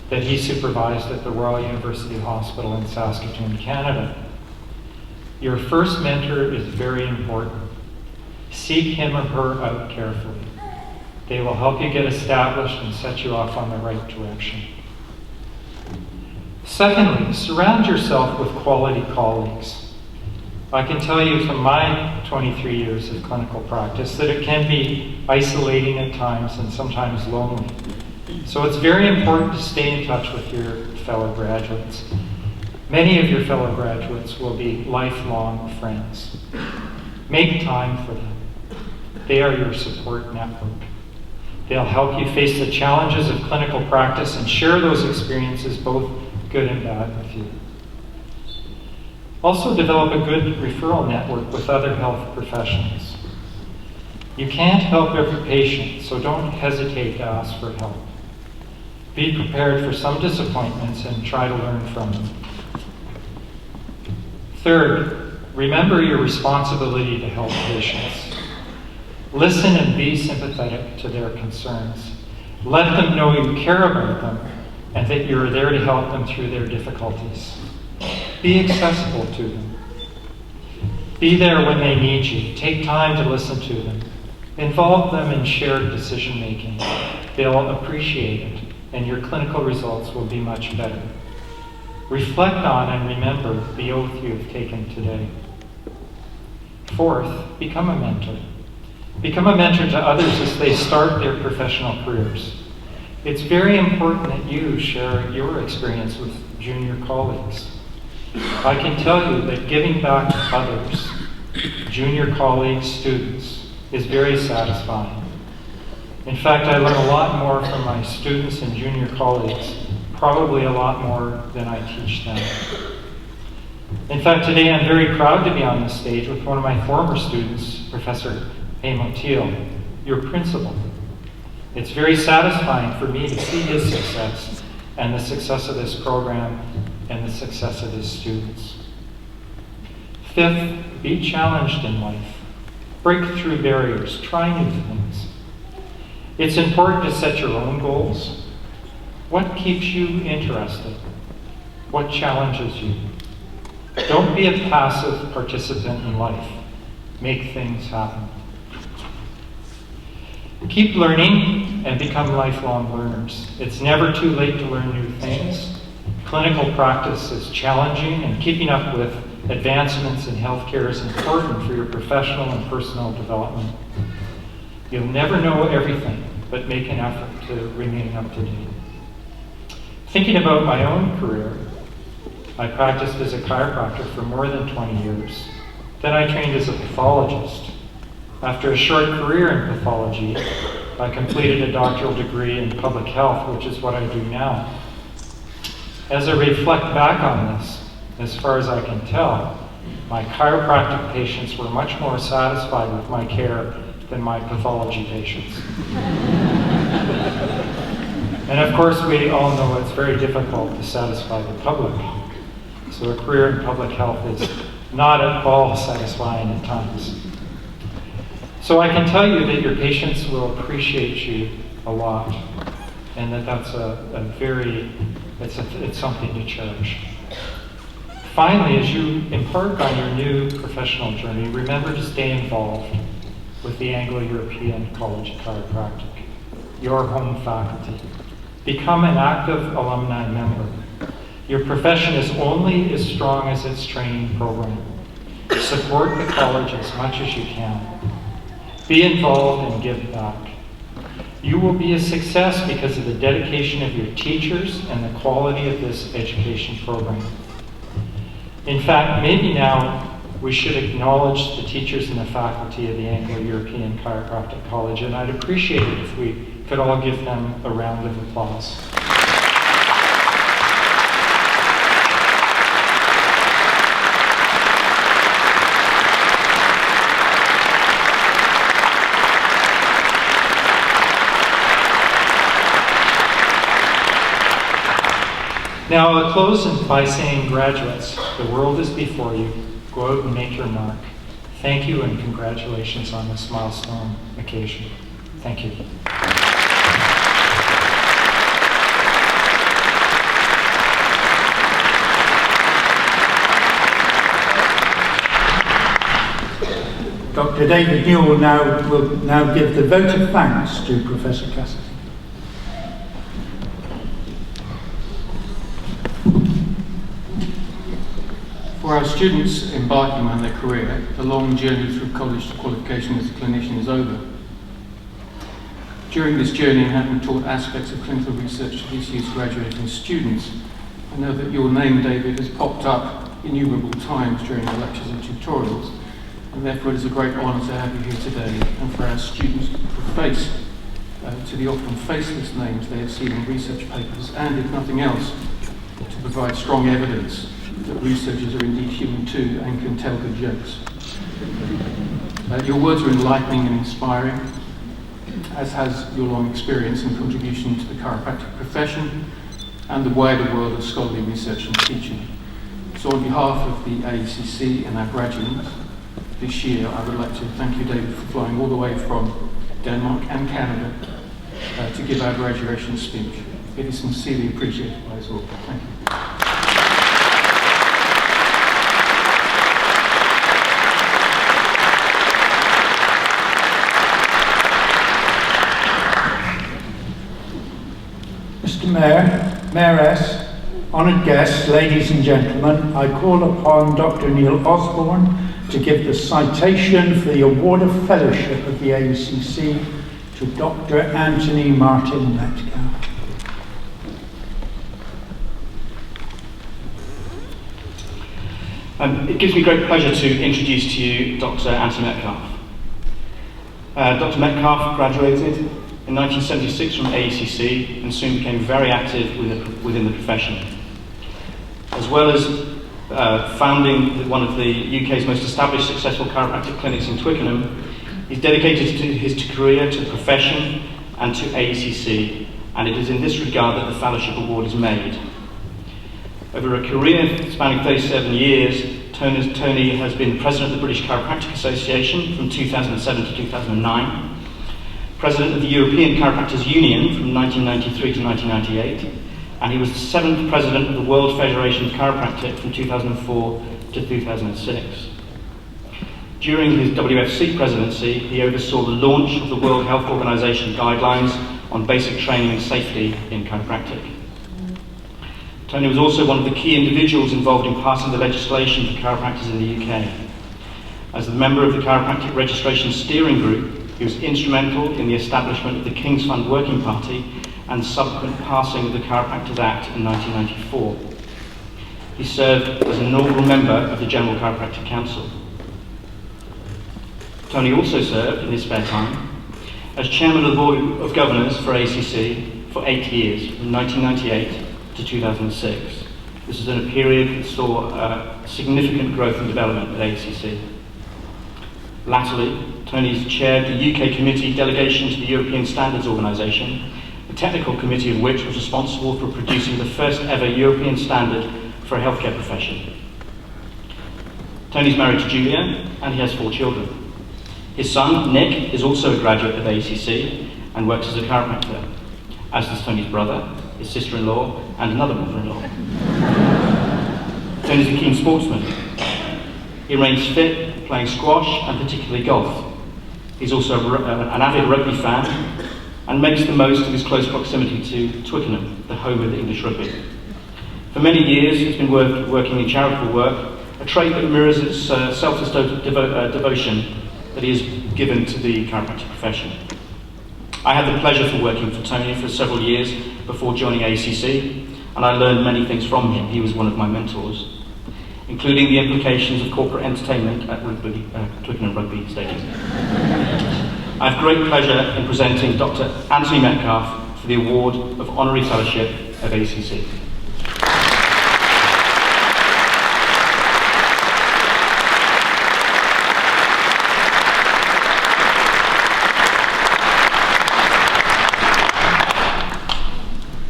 that he supervised at the Royal University Hospital in Saskatoon, Canada. Your first mentor is very important. Seek him or her out carefully. They will help you get established and set you off on the right direction. Secondly, surround yourself with quality colleagues. I can tell you from my 23 years of clinical practice that it can be isolating at times and sometimes lonely. So it's very important to stay in touch with your fellow graduates. Many of your fellow graduates will be lifelong friends. Make time for them. They are your support network. They'll help you face the challenges of clinical practice and share those experiences, both good and bad, with you. Also develop a good referral network with other health professionals. You can't help every patient, so don't hesitate to ask for help. Be prepared for some disappointments and try to learn from them. Third, remember your responsibility to help patients. Listen and be sympathetic to their concerns. Let them know you care about them and that you're there to help them through their difficulties. Be accessible to them. Be there when they need you. Take time to listen to them. Involve them in shared decision-making. They'll appreciate it, and your clinical results will be much better. Reflect on and remember the oath you have taken today. Fourth, become a mentor. Become a mentor to others as they start their professional careers. It's very important that you share your experience with junior colleagues. I can tell you that giving back to others, junior colleagues, students, is very satisfying. In fact, I learn a lot more from my students and junior colleagues, probably a lot more than I teach them. In fact, today I'm very proud to be on this stage with one of my former students, Professor Amo Teal, your principal. It's very satisfying for me to see his success and the success of this program and the success of his students. Fifth, be challenged in life. Break through barriers. Try new things. It's important to set your own goals. What keeps you interested? What challenges you? Don't be a passive participant in life. Make things happen. Keep learning and become lifelong learners. It's never too late to learn new things. Clinical practice is challenging, and keeping up with advancements in healthcare is important for your professional and personal development. You'll never know everything, but make an effort to remain up to date. Thinking about my own career, I practiced as a chiropractor for more than 20 years. Then I trained as a pathologist. After a short career in pathology, I completed a doctoral degree in public health, which is what I do now. As I reflect back on this, as far as I can tell, my chiropractic patients were much more satisfied with my care than my pathology patients. And of course, we all know it's very difficult to satisfy the public. So a career in public health is not at all satisfying at times. So I can tell you that your patients will appreciate you a lot, and that's it's something to cherish. Finally, as you embark on your new professional journey, remember to stay involved with the Anglo-European College of Chiropractic, your home faculty. Become an active alumni member. Your profession is only as strong as its training program. Support the college as much as you can. Be involved and give back. You will be a success because of the dedication of your teachers and the quality of this education program. In fact, maybe now we should acknowledge the teachers and the faculty of the Anglo-European Chiropractic College, and I'd appreciate it if we could all give them a round of applause. Now I'll close by saying, graduates, the world is before you. Go out and make your mark. Thank you and congratulations on this milestone occasion. Thank you. Dr. David Newell will now give the vote of thanks to Professor Cassidy. For our students embarking on their career, the long journey through college to qualification as a clinician is over. During this journey, having taught aspects of clinical research to this year's graduating students, I know that your name, David, has popped up innumerable times during the lectures and tutorials, and therefore it is a great honour to have you here today, and for our students to put face to the often faceless names they have seen in research papers, and if nothing else, to provide strong evidence that researchers are indeed human too and can tell good jokes. Your words are enlightening and inspiring, as has your long experience and contribution to the chiropractic profession and the wider world of scholarly research and teaching. So on behalf of the AECC and our graduates this year, I would like to thank you, David, for flying all the way from Denmark and Canada to give our graduation speech. It is sincerely appreciated by us all. Thank you. Mayoress, honoured guests, ladies and gentlemen, I call upon Dr. Neil Osborne to give the citation for the Award of Fellowship of the AECC to Dr. Anthony Martin Metcalf. It gives me great pleasure to introduce to you Dr. Anthony Metcalf. Dr. Metcalf graduated in 1976 from AECC and soon became very active within the profession. As well as founding one of the UK's most established successful chiropractic clinics in Twickenham, he's dedicated his career to the profession and to AECC, and it is in this regard that the Fellowship Award is made. Over a career spanning 37 years, Tony has been President of the British Chiropractic Association from 2007 to 2009, President of the European Chiropractors Union from 1993 to 1998, and he was the 7th President of the World Federation of Chiropractic from 2004 to 2006. During his WFC presidency, he oversaw the launch of the World Health Organization guidelines on basic training and safety in chiropractic. Tony was also one of the key individuals involved in passing the legislation for chiropractors in the UK. As a member of the Chiropractic Registration Steering Group, he was instrumental in the establishment of the King's Fund Working Party and subsequent passing of the Chiropractors Act in 1994. He served as an inaugural member of the General Chiropractic Council. Tony also served, in his spare time, as Chairman of the Board of Governors for AECC for 8 years, from 1998 to 2006. This is in a period that saw significant growth and development at AECC. Latterly, Tony's chaired the UK Committee delegation to the European Standards Organisation, the technical committee of which was responsible for producing the first ever European standard for a healthcare profession. Tony's married to Julia, and he has 4 children. His son, Nick, is also a graduate of AECC and works as a chiropractor, as does Tony's brother, his sister-in-law, and another mother-in-law. Tony's a keen sportsman. He remains fit, playing squash and particularly golf. He's also an avid rugby fan and makes the most of his close proximity to Twickenham, the home of English rugby. For many years, he's been working in charitable work, a trait that mirrors its selfless devotion that he has given to the chiropractic profession. I had the pleasure of working for Tony for several years before joining AECC, and I learned many things from him. He was one of my mentors, including the implications of corporate entertainment at Twickenham Rugby Stadium. I have great pleasure in presenting Dr. Anthony Metcalfe for the award of Honorary Fellowship of AECC.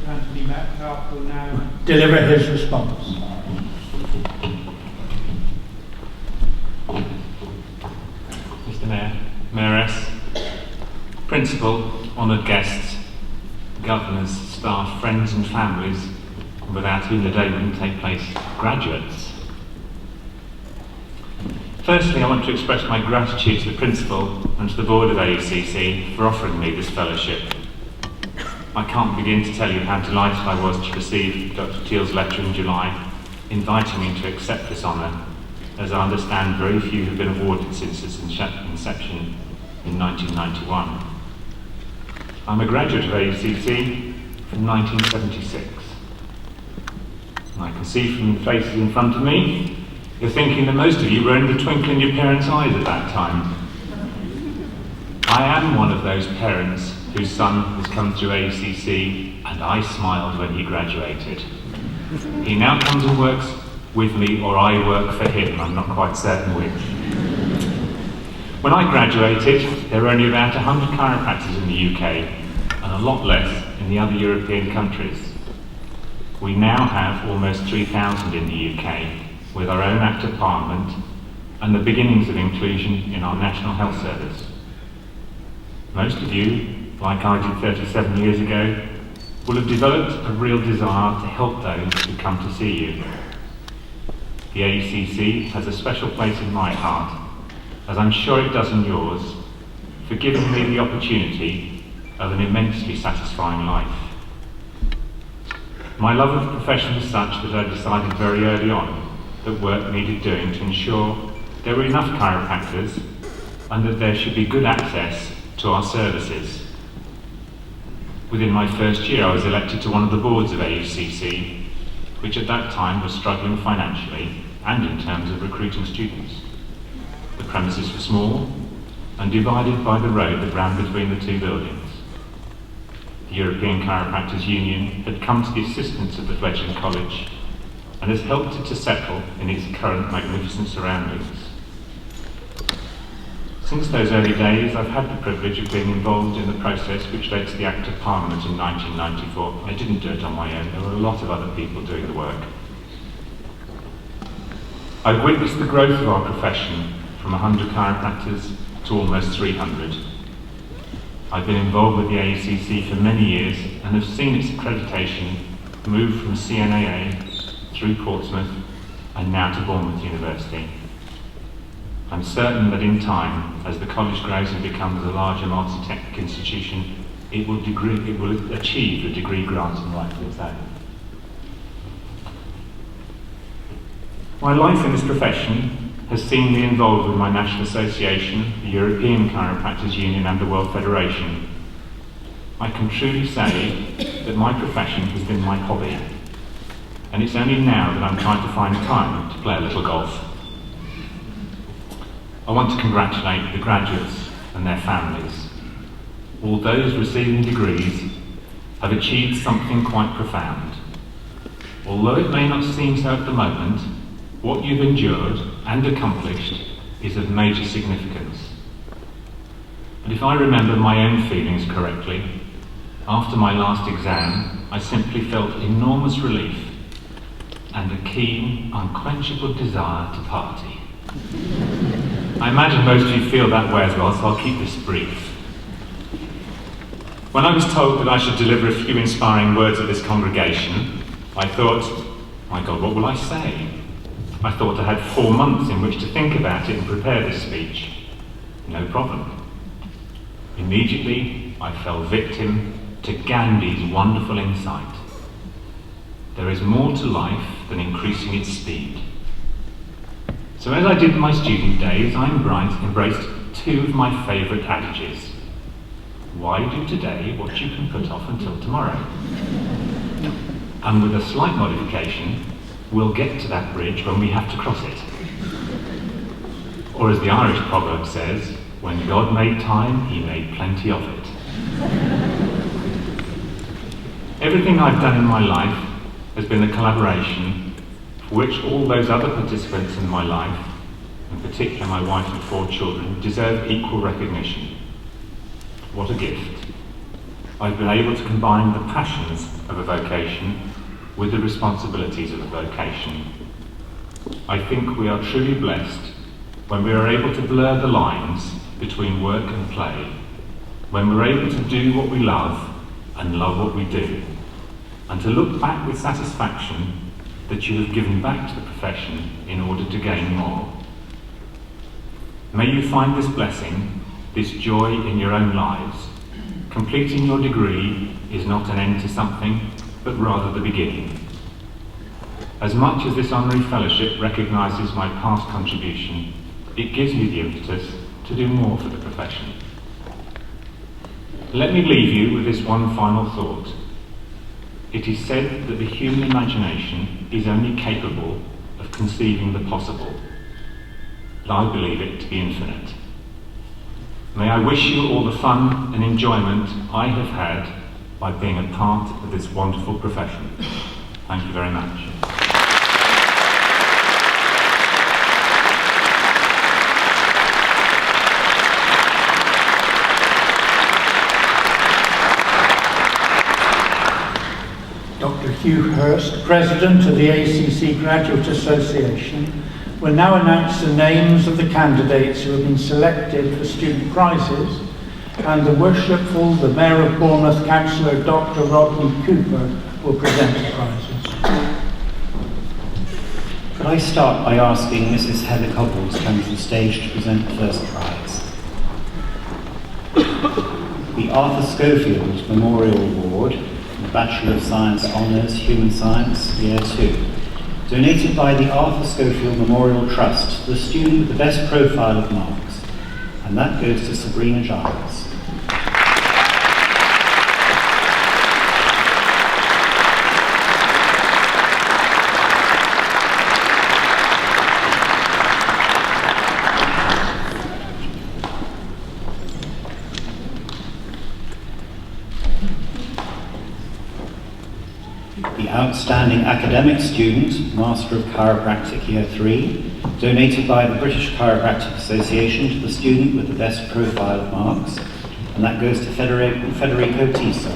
Anthony Metcalfe will now deliver his response. Mr. Mayor, Mayoress, Principal, honoured guests, governors, staff, friends and families, without whom the day wouldn't take place, graduates. Firstly, I want to express my gratitude to the Principal and to the Board of AECC for offering me this fellowship. I can't begin to tell you how delighted I was to receive Dr. Teal's letter in July, inviting me to accept this honour, as I understand very few have been awarded since its inception in 1991. I'm a graduate of AECC from 1976. And I can see from the faces in front of me, you're thinking that most of you were in the twinkle in your parents' eyes at that time. I am one of those parents whose son has come through AECC, and I smiled when he graduated. He now comes and works with me, or I work for him, I'm not quite certain which. When I graduated, there were only about 100 chiropractors in the UK, and a lot less in the other European countries. We now have almost 3,000 in the UK, with our own Act of Parliament and the beginnings of inclusion in our National Health Service. Most of you, like I did 37 years ago, will have developed a real desire to help those who come to see you. The AECC has a special place in my heart, as I'm sure it does in yours, for giving me the opportunity of an immensely satisfying life. My love of the profession was such that I decided very early on that work needed doing to ensure there were enough chiropractors and that there should be good access to our services. Within my first year, I was elected to one of the boards of AECC, which at that time was struggling financially and in terms of recruiting students. The premises were small and divided by the road that ran between the two buildings. The European Chiropractors Union had come to the assistance of the fledgling college and has helped it to settle in its current magnificent surroundings. Since those early days, I've had the privilege of being involved in the process which led to the Act of Parliament in 1994. I didn't do it on my own, there were a lot of other people doing the work. I've witnessed the growth of our profession from 100 chiropractors to almost 300. I've been involved with the AECC for many years and have seen its accreditation move from CNAA through Portsmouth and now to Bournemouth University. I'm certain that in time, as the college grows and becomes a larger multi-technic institution, it will achieve the degree granting right of its own. My life in this profession has seen me involved with my national association, the European Chiropractors Union and the World Federation. I can truly say that my profession has been my hobby, and it's only now that I'm trying to find time to play a little golf. I want to congratulate the graduates and their families. All those receiving degrees have achieved something quite profound. Although it may not seem so at the moment, what you've endured and accomplished is of major significance. And if I remember my own feelings correctly, after my last exam, I simply felt enormous relief and a keen, unquenchable desire to party. I imagine most of you feel that way as well, so I'll keep this brief. When I was told that I should deliver a few inspiring words at this congregation, I thought, my God, what will I say? I thought I had 4 months in which to think about it and prepare this speech. No problem. Immediately, I fell victim to Gandhi's wonderful insight. There is more to life than increasing its speed. So as I did in my student days, I embraced two of my favourite adages. Why do today what you can put off until tomorrow? And with a slight modification, we'll get to that bridge when we have to cross it. Or as the Irish proverb says, when God made time, he made plenty of it. Everything I've done in my life has been a collaboration for which all those other participants in my life, in particular my wife and 4 children, deserve equal recognition. What a gift. I've been able to combine the passions of a vocation with the responsibilities of a vocation. I think we are truly blessed when we are able to blur the lines between work and play, when we're able to do what we love and love what we do, and to look back with satisfaction that you have given back to the profession in order to gain more. May you find this blessing, this joy in your own lives. Completing your degree is not an end to something, but rather the beginning. As much as this honorary fellowship recognises my past contribution, it gives me the impetus to do more for the profession. Let me leave you with this one final thought. It is said that the human imagination is only capable of conceiving the possible. But I believe it to be infinite. May I wish you all the fun and enjoyment I have had by being a part of this wonderful profession. Thank you very much. Dr. Hugh Hurst, President of the AECC Graduate Association, will now announce the names of the candidates who have been selected for student prizes, and the Worshipful, the Mayor of Bournemouth, Councillor Dr. Rodney Cooper, will present the prizes. Could I start by asking Mrs. Heather Cobble to come to the stage to present the first prize? The Arthur Schofield Memorial Award, the Bachelor of Science Honours, Human Science, Year 2, donated by the Arthur Schofield Memorial Trust, the student with the best profile of marks, and that goes to Sabrina Giles. Outstanding Academic Student, Master of Chiropractic Year 3, donated by the British Chiropractic Association to the student with the best profile of marks, and that goes to Federico Tiso.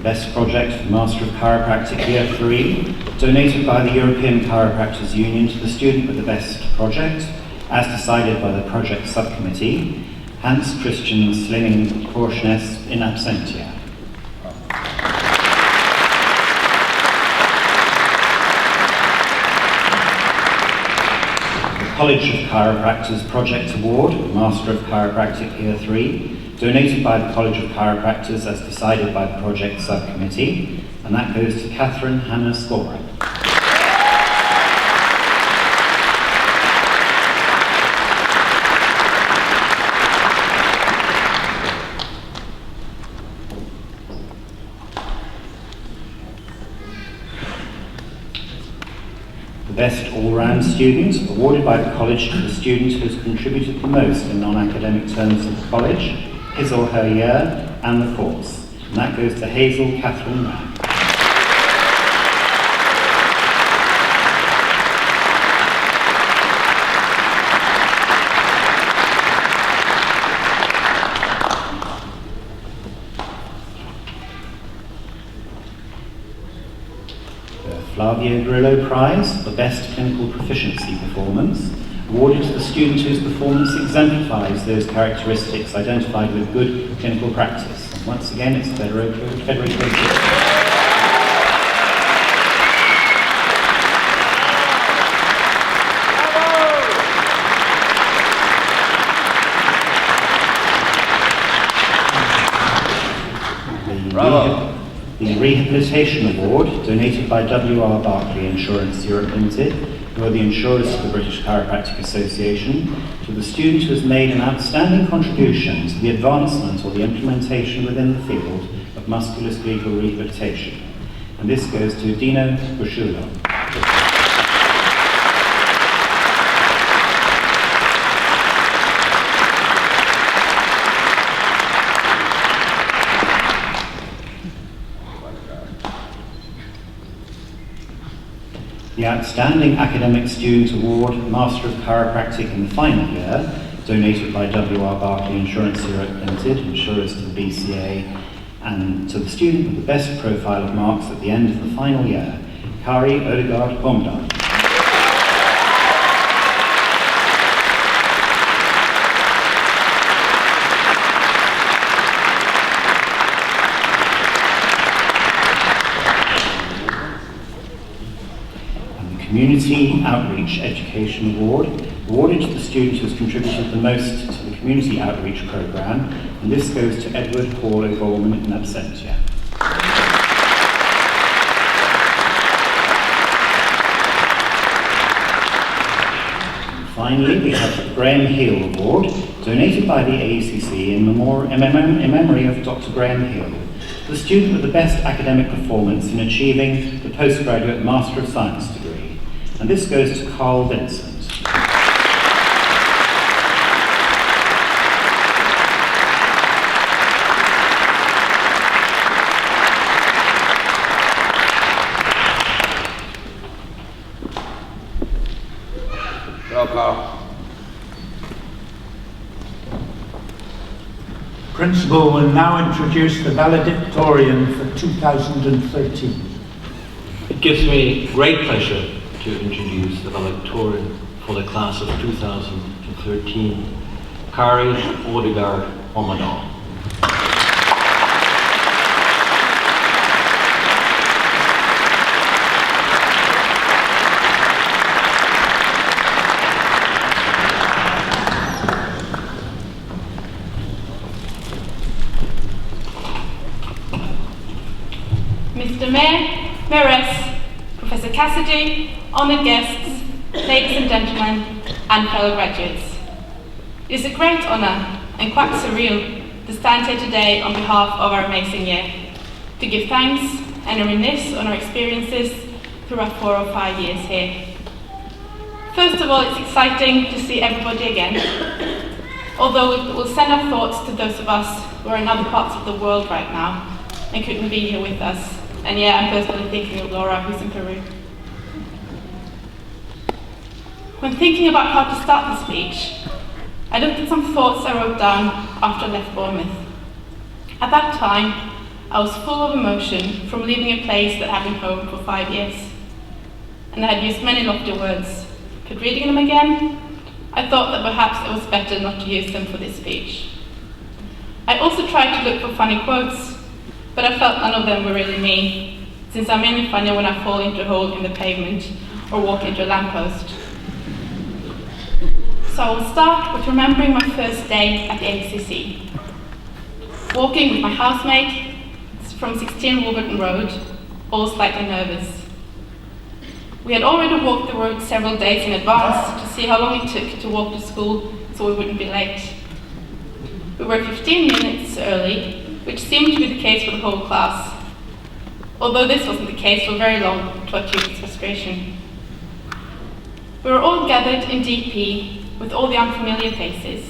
Best Project for Master of Chiropractic Year 3, donated by the European Chiropractors Union to the student with the best project, as decided by the project subcommittee, Hans Christian Slimming Korschness in absentia. The College of Chiropractors Project Award, Master of Chiropractic Year 3, donated by the College of Chiropractors as decided by the project subcommittee, and that goes to Catherine Hannah Scorer. The Best All-Round Student, awarded by the college to the student who has contributed the most in non-academic terms of the college, his or her year, and the course. And that goes to Hazel Catherine Rann. The Flavio Grillo Prize, the Best Clinical Proficiency Performance, awarded to the student whose performance exemplifies those characteristics identified with good clinical practice. And once again, it's Federico. The Rehabilitation Award, donated by W.R. Barclay Insurance Europe Limited, who are the insurers to the British Chiropractic Association, to the student who has made an outstanding contribution to the advancement or the implementation within the field of musculoskeletal rehabilitation. And this goes to Dino Busciulo. The Outstanding Academic Student Award, Master of Chiropractic in the final year, donated by W.R. Barclay Insurance Europe Limited, insurers to the BCA, and to the student with the best profile of marks at the end of the final year, Kari Odegaard Bomdar. Community Outreach Education Award, awarded to the student who has contributed the most to the Community Outreach Programme, and this goes to Edward Hall O'Gorman in absentia. And finally, we have the Graham Hill Award, donated by the AECC in memory of Dr. Graham Hill, the student with the best academic performance in achieving the postgraduate Master of Science degree. And this goes to Carl Vincent. Go, Carl. Principal will now introduce the valedictorian for 2013. It gives me great pleasure to introduce the valedictorian for the class of 2013, Kari Odegaard Omadal. Mr. Mayor, Mayoress, Professor Cassidy, honoured guests, ladies and gentlemen, and fellow graduates. It is a great honour and quite surreal to stand here today on behalf of our amazing year, to give thanks and reminisce on our experiences through our 4 or 5 years here. First of all, it's exciting to see everybody again, although we'll send our thoughts to those of us who are in other parts of the world right now and couldn't be here with us. And yeah, I'm personally thinking of Laura, who's in Peru. When thinking about how to start the speech, I looked at some thoughts I wrote down after I left Bournemouth. At that time, I was full of emotion from leaving a place that had been home for 5 years. And I had used many lofty words, but reading them again, I thought that perhaps it was better not to use them for this speech. I also tried to look for funny quotes, but I felt none of them were really me, since I'm mainly funny when I fall into a hole in the pavement or walk into a lamppost. So I will start with remembering my first day at the AECC. Walking with my housemate from 16 Wolverton Road, all slightly nervous. We had already walked the road several days in advance to see how long it took to walk to school so we wouldn't be late. We were 15 minutes early, which seemed to be the case for the whole class, although this wasn't the case for very long to our tutor's frustration. We were all gathered in DP with all the unfamiliar faces,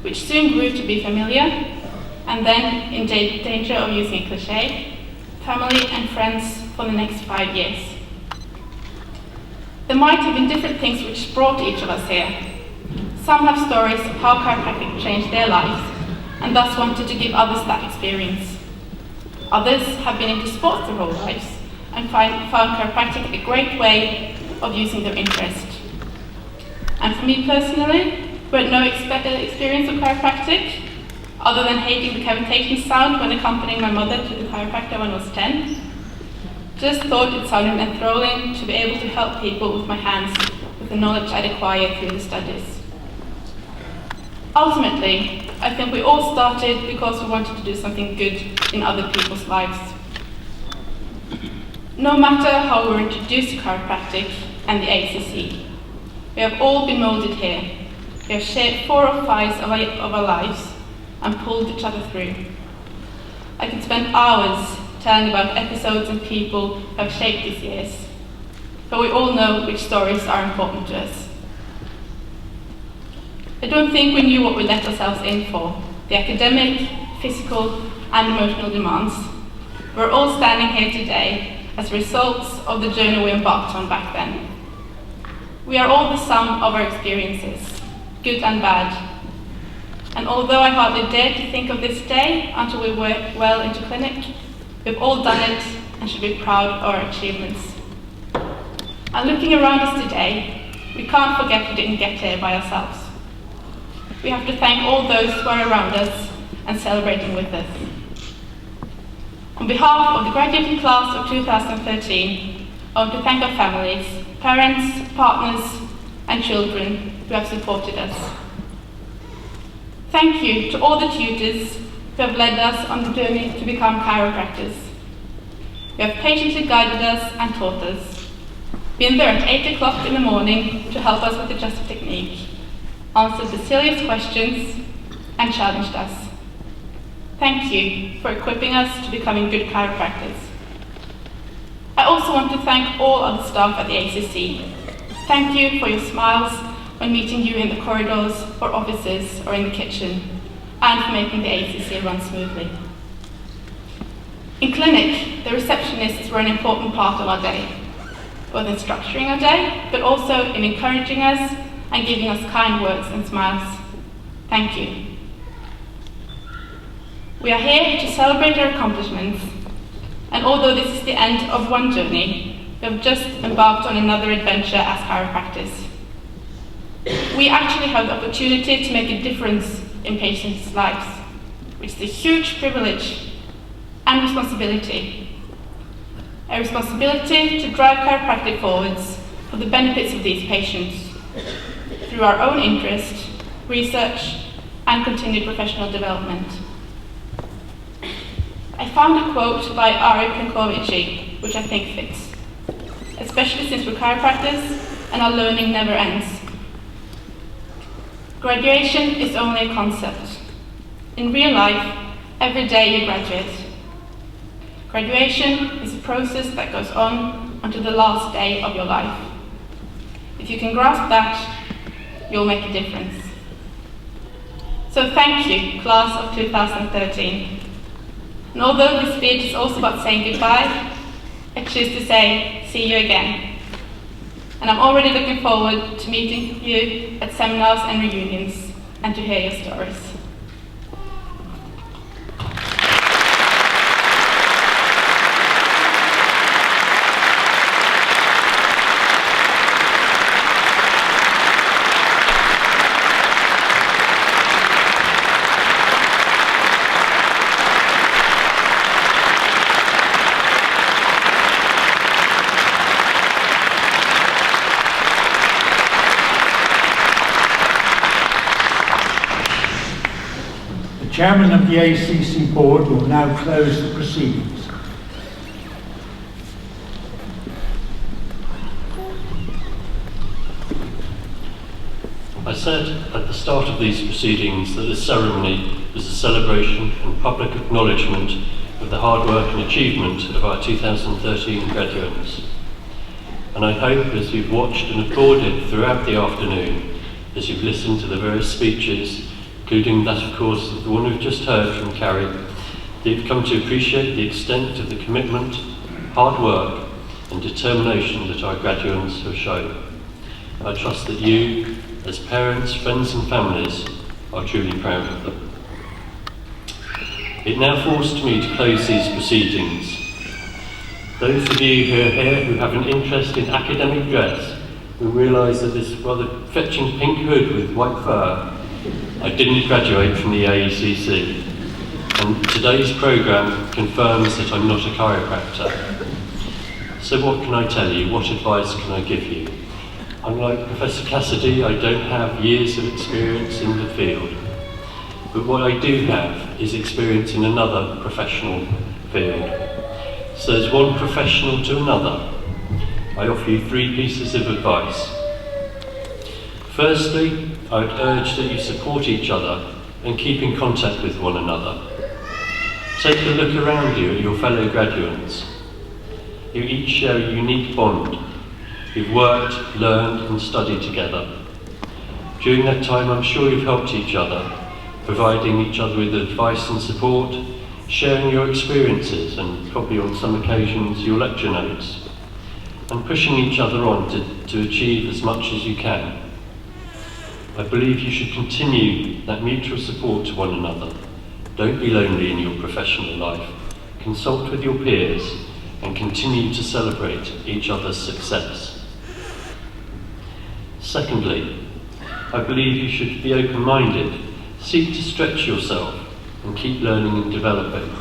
which soon grew to be familiar, and then, in danger of using a cliché, family and friends for the next 5 years. There might have been different things which brought each of us here. Some have stories of how chiropractic changed their lives, and thus wanted to give others that experience. Others have been into sports their whole lives, and found chiropractic a great way of using their interest. And for me personally, who had no experience of chiropractic, other than hating the cavitation sound when accompanying my mother to the chiropractor when I was 10, just thought it sounded enthralling to be able to help people with my hands with the knowledge I'd acquired through the studies. Ultimately, I think we all started because we wanted to do something good in other people's lives. No matter how we were introduced to chiropractic and the AECC, we have all been moulded here. We have shared 4 or 5 of our lives and pulled each other through. I could spend hours telling about episodes and people who have shaped these years, but we all know which stories are important to us. I don't think we knew what we let ourselves in for, the academic, physical and emotional demands. We're all standing here today as results of the journey we embarked on back then. We are all the sum of our experiences, good and bad. And although I hardly dared to think of this day until we were well into clinic, we've all done it and should be proud of our achievements. And looking around us today, we can't forget we didn't get here by ourselves. We have to thank all those who are around us and celebrating with us. On behalf of the graduating class of 2013, I want to thank our families, parents, partners and children who have supported us. Thank you to all the tutors who have led us on the journey to become chiropractors. You have patiently guided us and taught us, been there at 8 o'clock in the morning to help us with the adjusted technique, answered the silliest questions and challenged us. Thank you for equipping us to becoming good chiropractors. I also want to thank all other staff at the AECC. Thank you for your smiles when meeting you in the corridors or offices or in the kitchen, and for making the AECC run smoothly. In clinic, the receptionists were an important part of our day, both in structuring our day, but also in encouraging us and giving us kind words and smiles. Thank you. We are here to celebrate our accomplishments, and although this is the end of one journey, we have just embarked on another adventure as chiropractors. We actually have the opportunity to make a difference in patients' lives, which is a huge privilege and responsibility. A responsibility to drive chiropractic forwards for the benefits of these patients through our own interest, research and continued professional development. I found a quote by Ari Plankovici, which I think fits, especially since we're chiropractors and our learning never ends. Graduation is only a concept. In real life, every day you graduate. Graduation is a process that goes on until the last day of your life. If you can grasp that, you'll make a difference. So thank you, class of 2013. And although this speech is also about saying goodbye, I choose to say, see you again. And I'm already looking forward to meeting you at seminars and reunions, and to hear your stories. The Chairman of the AECC Board will now close the proceedings. I said at the start of these proceedings that this ceremony was a celebration and public acknowledgement of the hard work and achievement of our 2013 graduates. And I hope as you've watched and applauded throughout the afternoon, as you've listened to the various speeches, including that of course of the one we've just heard from Carrie, that you've come to appreciate the extent of the commitment, hard work and determination that our graduates have shown. I trust that you, as parents, friends and families, are truly proud of them. It now falls to me to close these proceedings. Those of you who are here who have an interest in academic dress will realise that this rather fetching pink hood with white fur, I didn't graduate from the AECC, and today's programme confirms that I'm not a chiropractor. So what can I tell you? What advice can I give you? Unlike Professor Cassidy, I don't have years of experience in the field. but what I do have is experience in another professional field. So as one professional to another, I offer you 3 pieces of advice. Firstly, I would urge that you support each other and keep in contact with one another. Take a look around you at your fellow graduates. You each share a unique bond. You've worked, learned and studied together. During that time, I'm sure you've helped each other, providing each other with advice and support, sharing your experiences and probably on some occasions your lecture notes, and pushing each other on to achieve as much as you can. I believe you should continue that mutual support to one another. Don't be lonely in your professional life. Consult with your peers and continue to celebrate each other's success. Secondly, I believe you should be open-minded, seek to stretch yourself and keep learning and developing.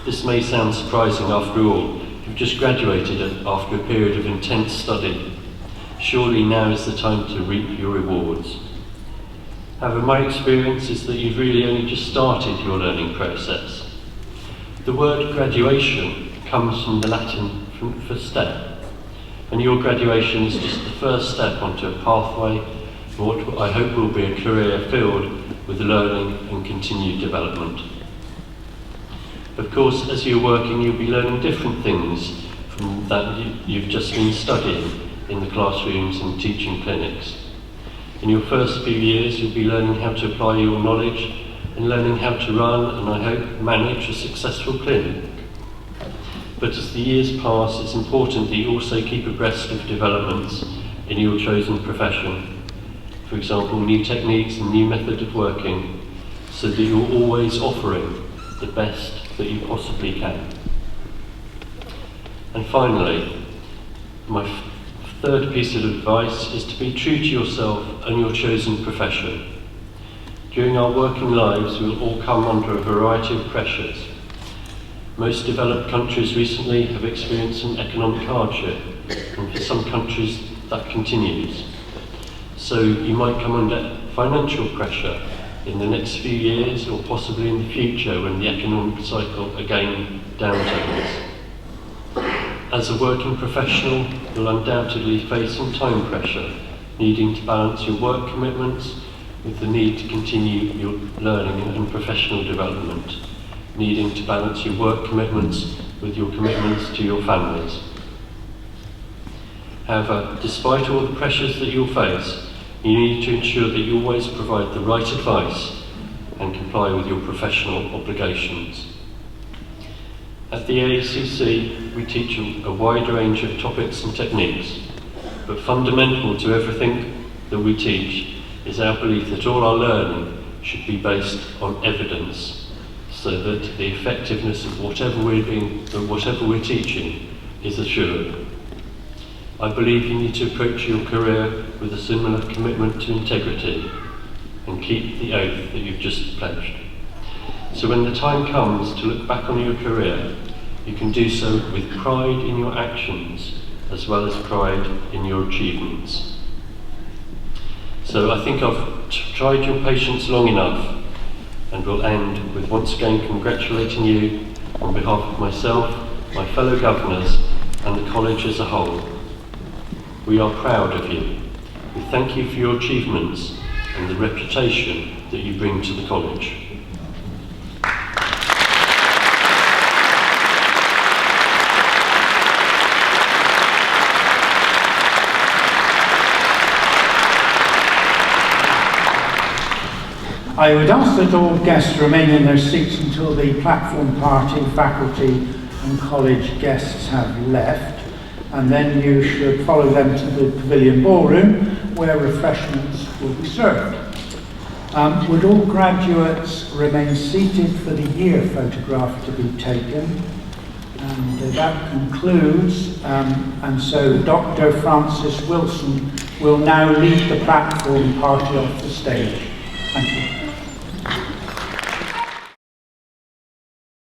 This may sound surprising after all. You've just graduated after a period of intense study. Surely now is the time to reap your rewards. However, my experience is that you've really only just started your learning process. The word graduation comes from the Latin for step, and your graduation is just the first step onto a pathway for what I hope will be a career filled with learning and continued development. Of course, as you're working, you'll be learning different things from that you've just been studying in the classrooms and teaching clinics. In your first few years, you'll be learning how to apply your knowledge and learning how to run and, I hope, manage a successful clinic. But as the years pass, it's important that you also keep abreast of developments in your chosen profession. For example, new techniques and new method of working, so that you're always offering the best that you possibly can. And finally, my third piece of advice is to be true to yourself and your chosen profession. During our working lives, we'll all come under a variety of pressures. Most developed countries recently have experienced some economic hardship, and for some countries that continues. So you might come under financial pressure in the next few years, or possibly in the future when the economic cycle again downturns. As a working professional, you'll undoubtedly face some time pressure, needing to balance your work commitments with the need to continue your learning and professional development, needing to balance your work commitments with your commitments to your families. However, despite all the pressures that you'll face, you need to ensure that you always provide the right advice and comply with your professional obligations. At the AECC, we teach a wide range of topics and techniques, but fundamental to everything that we teach is our belief that all our learning should be based on evidence, so that the effectiveness of whatever we're teaching is assured. I believe you need to approach your career with a similar commitment to integrity and keep the oath that you've just pledged. So when the time comes to look back on your career, you can do so with pride in your actions as well as pride in your achievements. So I think I've tried your patience long enough, and will end with once again congratulating you on behalf of myself, my fellow governors and the college as a whole. We are proud of you. We thank you for your achievements and the reputation that you bring to the college. I would ask that all guests remain in their seats until the platform party, faculty and college guests have left, and then you should follow them to the Pavilion ballroom where refreshments will be served. Would all graduates remain seated for the year photograph to be taken? And that concludes, and so Dr. Francis Wilson will now lead the platform party off the stage. Thank you.